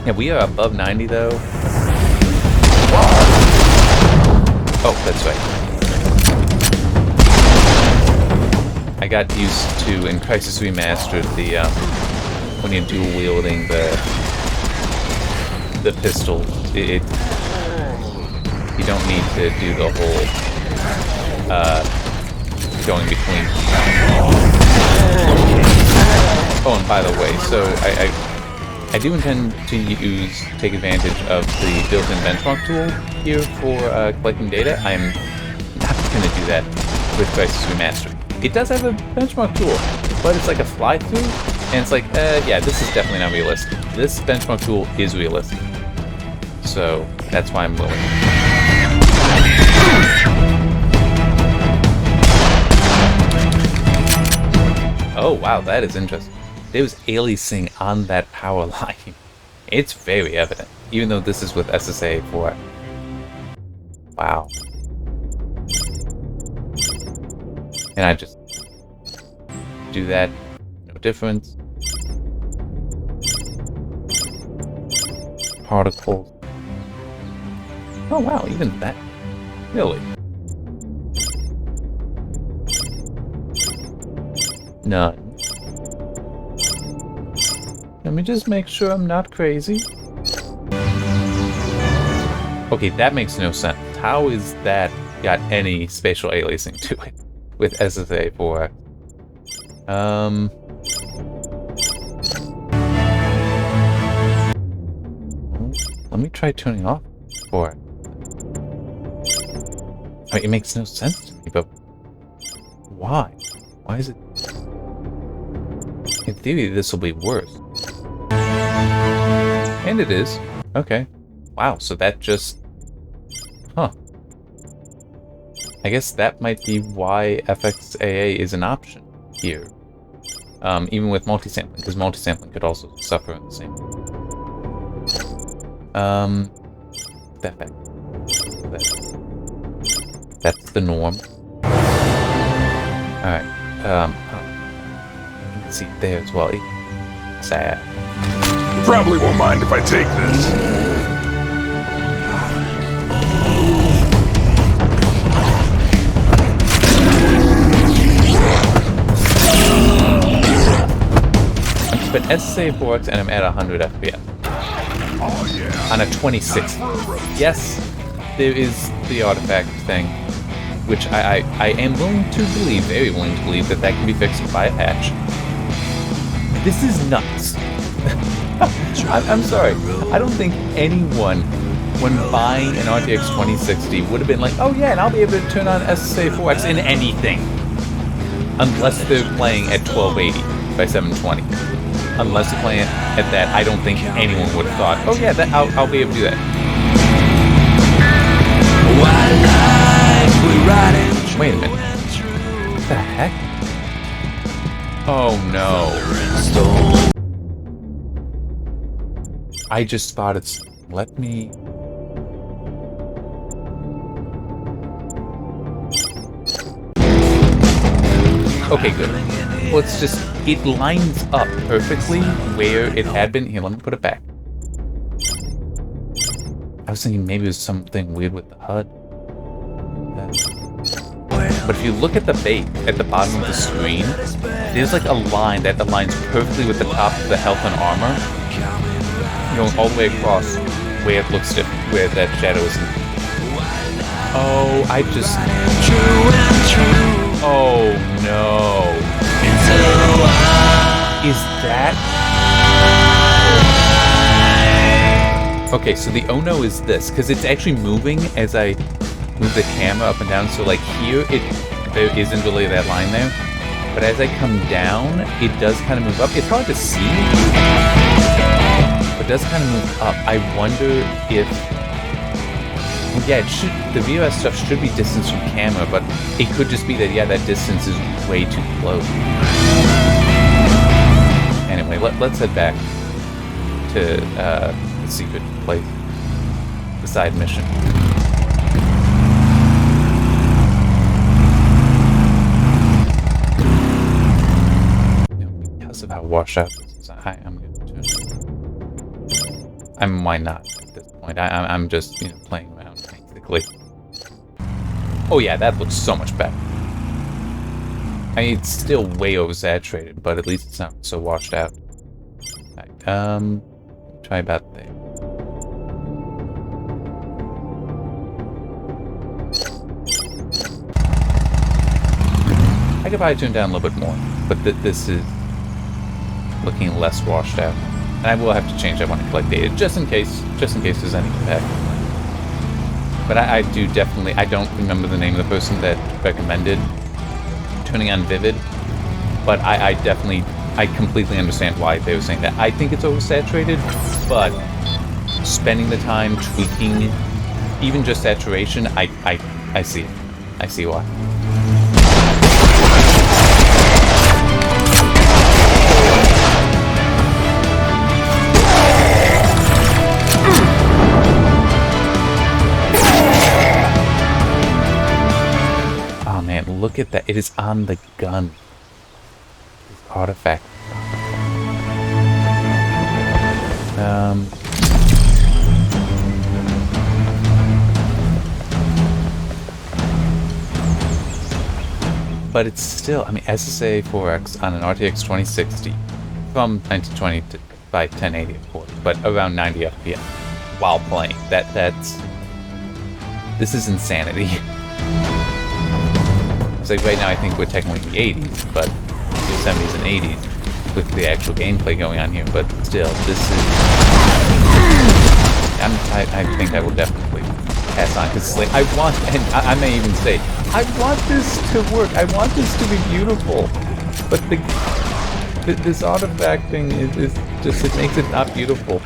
Yeah, we are above 90 though. Oh, that's right. I got used to in Crisis Remastered the when you're dual wielding the pistol, you don't need to do the whole going between. Oh, and by the way, so I do intend to take advantage of the built-in benchmark tool here for collecting data. I'm not going to do that with Crisis Remastered. It does have a benchmark tool, but it's like a fly-through, and it's like, yeah, this is definitely not realistic. This benchmark tool is realistic, so that's why I'm willing. Oh wow, that is interesting. There's aliasing on that power line. It's very evident, even though this is with SSA 4. Wow. And I just do that, no difference. Particles. Oh wow, even that. Really? None. Let me just make sure I'm not crazy. Okay, that makes no sense. How is that got any spatial aliasing to it with SSA 4? Let me try turning off 4. I mean, it makes no sense to me, but why? Why is it? In theory, this will be worse. And it is. Okay. Wow, so that just... Huh. I guess that might be why FXAA is an option here. Even with multi-sampling, because multi-sampling could also suffer in the same way. That's the norm. Alright, you can see it there as well. Sad. You probably won't mind if I take this. But SSA 4X and I'm at 100 FPS. Oh yeah. On a 26. Yes, there is the artifact thing, which I am willing to believe, very willing to believe, that can be fixed by a patch. This is nuts. I'm sorry. I don't think anyone, when buying an RTX 2060, would have been like, oh yeah, and I'll be able to turn on SSA 4X in anything. Unless they're playing at 1280 by 720. Unless you're playing at that, I don't think anyone would have thought, oh yeah, I'll be able to do that. Wait a minute. What the heck? Oh no. I just spotted something. Let me... Okay, good. Well, it's just, it lines up perfectly where it had been. Here, let me put it back. I was thinking maybe it was something weird with the HUD. But if you look at the bait at the bottom of the screen, there's like a line that aligns perfectly with the top of the health and armor, going all the way across where it looks different, where that shadow is. Oh, I just... Oh, no. Is that... Okay, so the oh no is this, because it's actually moving as I move the camera up and down. So like here, there isn't really that line there. But as I come down, it does kind of move up. It's hard to see, but it does kind of move up. I wonder if... Yeah, it should, the VOS stuff should be distance from camera, but it could just be that, yeah, that distance is way too close. Anyway, let's head back to the secret place, the side mission. Because of how washed out this is, I'm going to... I mean, why not at this point? I'm just, playing around, basically. Oh yeah, that looks so much better. I mean, it's still way oversaturated, but at least it's not so washed out. Alright, try about there. I could probably tune down a little bit more, but this is looking less washed out. And I will have to change that when I collect data, just in case there's any impact. But I do definitely, I don't remember the name of the person that recommended turning on Vivid, but I completely understand why they were saying that. I think it's oversaturated, but spending the time tweaking, even just saturation, I see it. I see why. Look at that. It is on the gun. This artifact. But it's still, I mean, SSA 4X on an RTX 2060 from 1920 by 1080, of course, but around 90 FPS while playing. This is insanity. It's like right now I think we're technically in the 80s, but the 70s and 80s with the actual gameplay going on here, but still, this is... I think I will definitely pass on, because like, I want, and I may even say, I want this to work, I want this to be beautiful, but this artifact thing is just, it makes it not beautiful.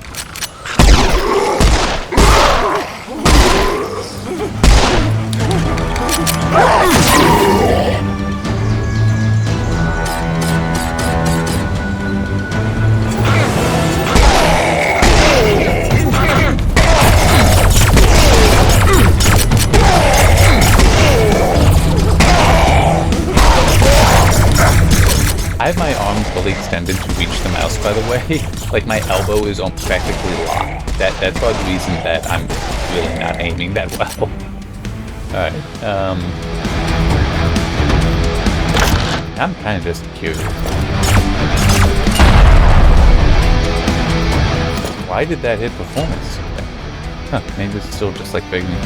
I have my arm fully extended to reach the mouse, by the way. Like, my elbow is practically locked. That's probably the reason that I'm really not aiming that well. Alright, I'm kind of just curious. Why did that hit performance? Huh, maybe it's still just like Big Me.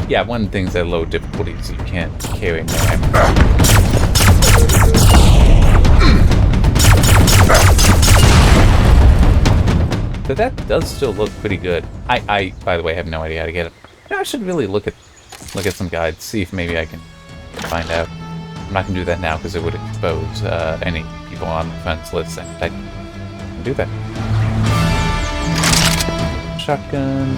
Yeah, one of the things at low difficulty is you can't carry my hammer. But that does still look pretty good. I by the way, have no idea how to get it. I should really look at some guides, see if maybe I can find out. I'm not gonna do that now because it would expose any people on the friends list, and I can do that. Shotgun.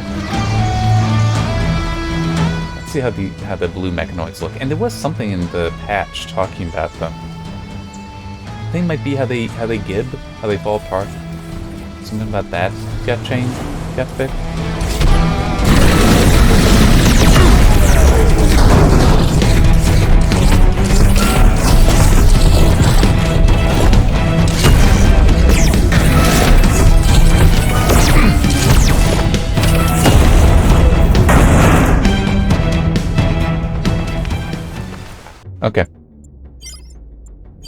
Let's see how the blue mechanoids look. And there was something in the patch talking about them. I think it might be how they gib, how they fall apart. Something about that got changed, got fixed. Okay.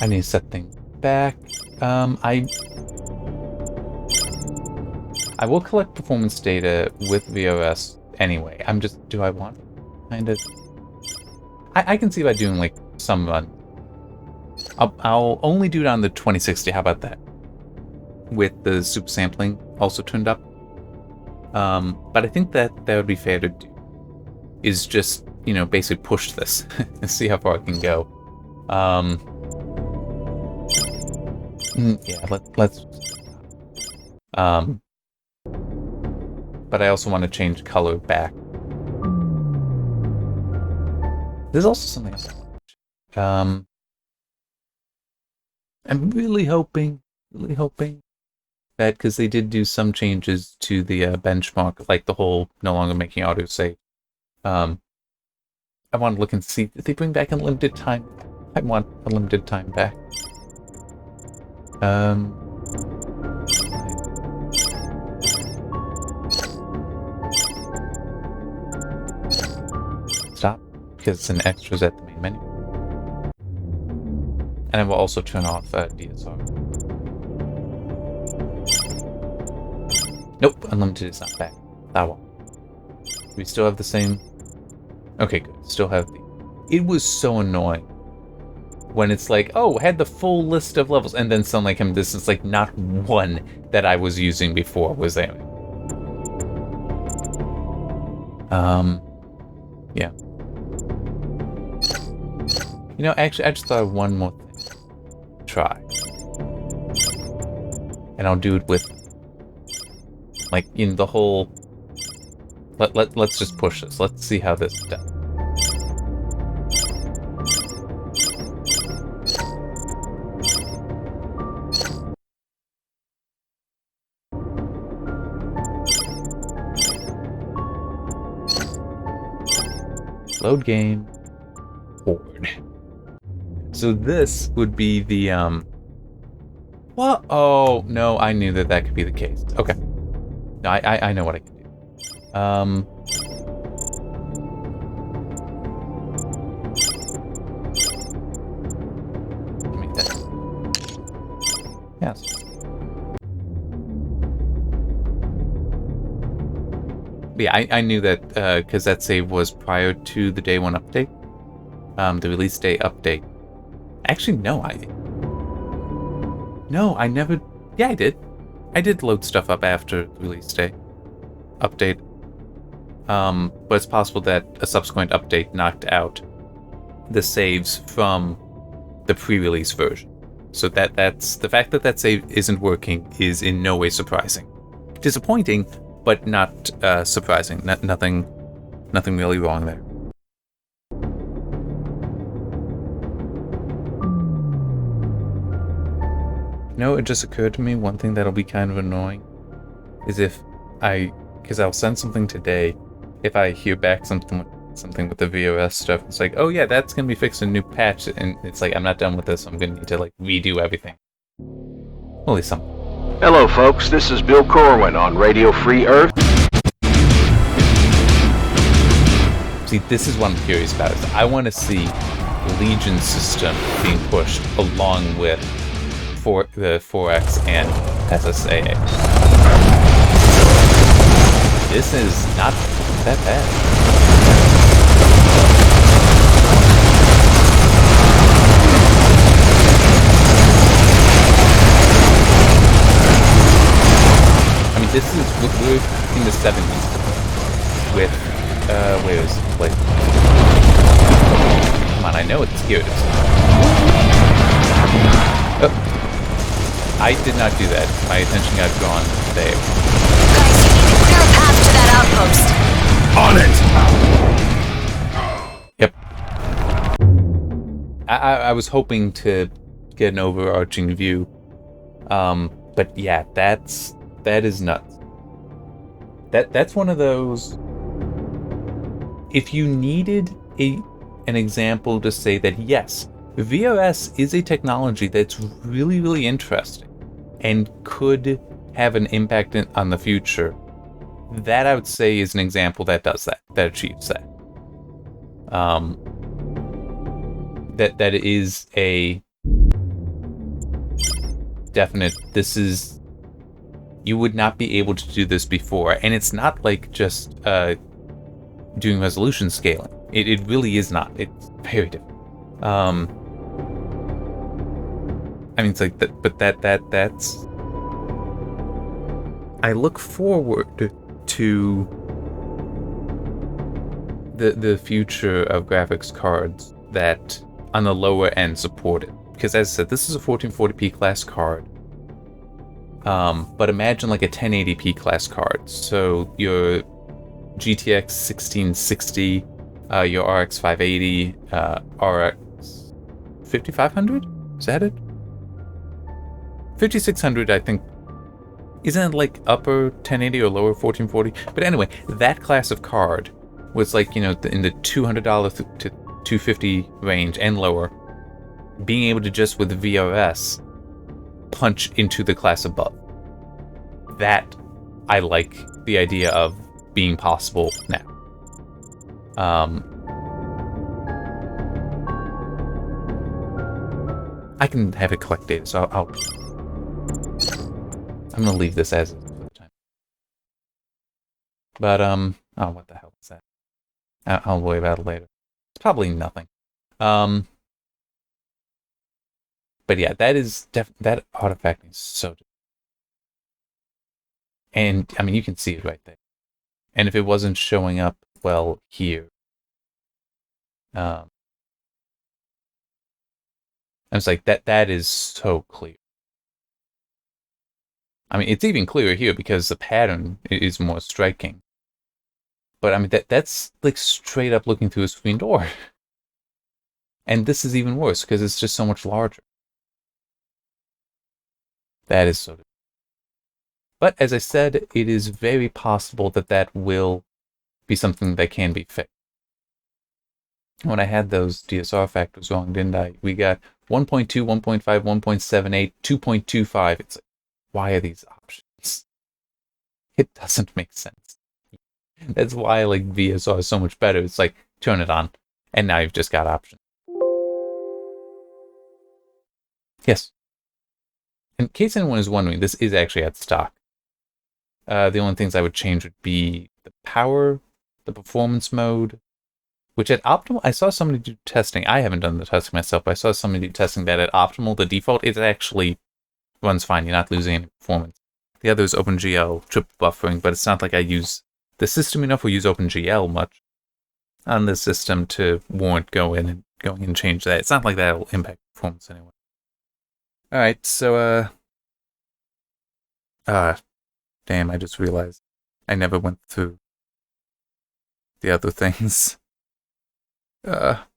I need to set things back. I will collect performance data with VOS anyway. Do I want kind of... I can see about doing like some run. I'll only do it on the 2060. How about that? With the super sampling also turned up. But I think that would be fair to do. Is just, you know, basically push this and see how far I can go. Yeah, let's. But I also want to change color back. There's also something else I want to change. I'm really hoping that, because they did do some changes to the benchmark, like the whole no longer making autosave. I want to look and see if they bring back unlimited time. I want unlimited time back. Stop, because it's an extras at the main menu. And I will also turn off DSR. Nope, unlimited is not back. That one. We still have the same... Okay, good. Still have the... It was so annoying when it's like, oh, had the full list of levels, and then something like this is like not one that I was using before was there. Yeah. You know, actually, I just thought of one more thing. Try. And I'll do it with, like, in the whole... Let's just push this. Let's see how this does. Load game. Board. So this would be the, What? Oh, no, I knew that could be the case. Okay. No, I know what I can do. Let me that. Yes. Yeah, I knew that, because that save was prior to the day one update. The release day update. Actually, no, I never... Yeah, I did. I did load stuff up after the release day update. But it's possible that a subsequent update knocked out the saves from the pre-release version. So that's... The fact that save isn't working is in no way surprising. Disappointing, but not surprising. Nothing really wrong there. You know, it just occurred to me, one thing that'll be kind of annoying is because I'll send something today, if I hear back something with the VOS stuff, it's like, oh yeah, that's gonna be fixed in a new patch, and it's like, I'm not done with this, I'm gonna need to like redo everything. Holy something. Hello folks, this is Bill Corwin on Radio Free Earth. See, this is what I'm curious about, is I want to see Legion system being pushed along with the 4X and SSAA. This is not that bad. I mean, this is, we're in the 70s with, where is it? Like, come on, I know it's here. Oh. I did not do that. My attention got drawn there. Guys, you need to clear a path to that outpost. On it! Yep. I was hoping to get an overarching view. But yeah, that is nuts. That's one of those... If you needed an example to say that, yes, VOS is a technology that's really, really interesting and could have an impact on the future, that I would say is an example that does that achieves that. that is a definite. This is, you would not be able to do this before, and it's not like just doing resolution scaling. It really is not. It's very different. I mean, it's like that, but that's. I look forward to the future of graphics cards that on the lower end support it. Because as I said, this is a 1440p class card. But imagine like a 1080p class card. So your GTX 1660, your RX 580, RX 5500? Is that it? 5600, I think. Isn't it like upper 1080 or lower 1440? But anyway, that class of card was like, in the $200 to $250 range and lower, being able to just with VRS punch into the class above. That I like the idea of being possible now. I can have it collect data, so I'm gonna leave this as is for the time. But oh, what the hell is that? I'll worry about it later. It's probably nothing. But yeah, that is that artifacting is so different. And I mean, you can see it right there. And if it wasn't showing up well here, I was like, that is so clear. I mean, it's even clearer here because the pattern is more striking. But I mean, that's like straight up looking through a screen door. And this is even worse because it's just so much larger. That is so different. But as I said, it is very possible that will be something that can be fixed. When I had those DSR factors wrong, didn't I? We got 1.2, 1.5, 1.78, 2.25. It's like, why are these options? It doesn't make sense. That's why like VSR is so much better. It's like, turn it on, and now you've just got options. Yes. In case anyone is wondering, this is actually at stock. The only things I would change would be the power, the performance mode, which at optimal, I saw somebody do testing. I haven't done the testing myself, but I saw somebody do testing that at optimal, the default, it actually runs fine. You're not losing any performance. The other is OpenGL triple buffering, but it's not like I use the system enough or use OpenGL much on the system to warrant going and change that. It's not like that will impact performance anyway. All right, so damn, I just realized I never went through the other things. Crap.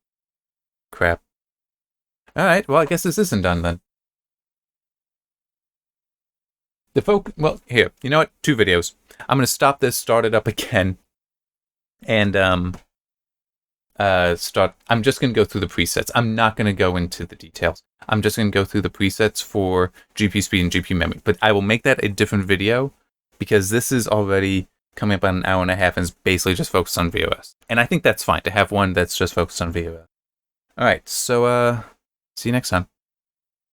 Alright, well, I guess this isn't done then. Well, here, you know what? 2 videos. I'm gonna stop this, start it up again, and, I'm just gonna go through the presets. I'm not gonna go into the details. I'm just gonna go through the presets for GPU speed and GPU memory, but I will make that a different video, because this is already coming up on an hour and a half and is basically just focused on VOS. And I think that's fine to have one that's just focused on VOS. Alright, so see you next time.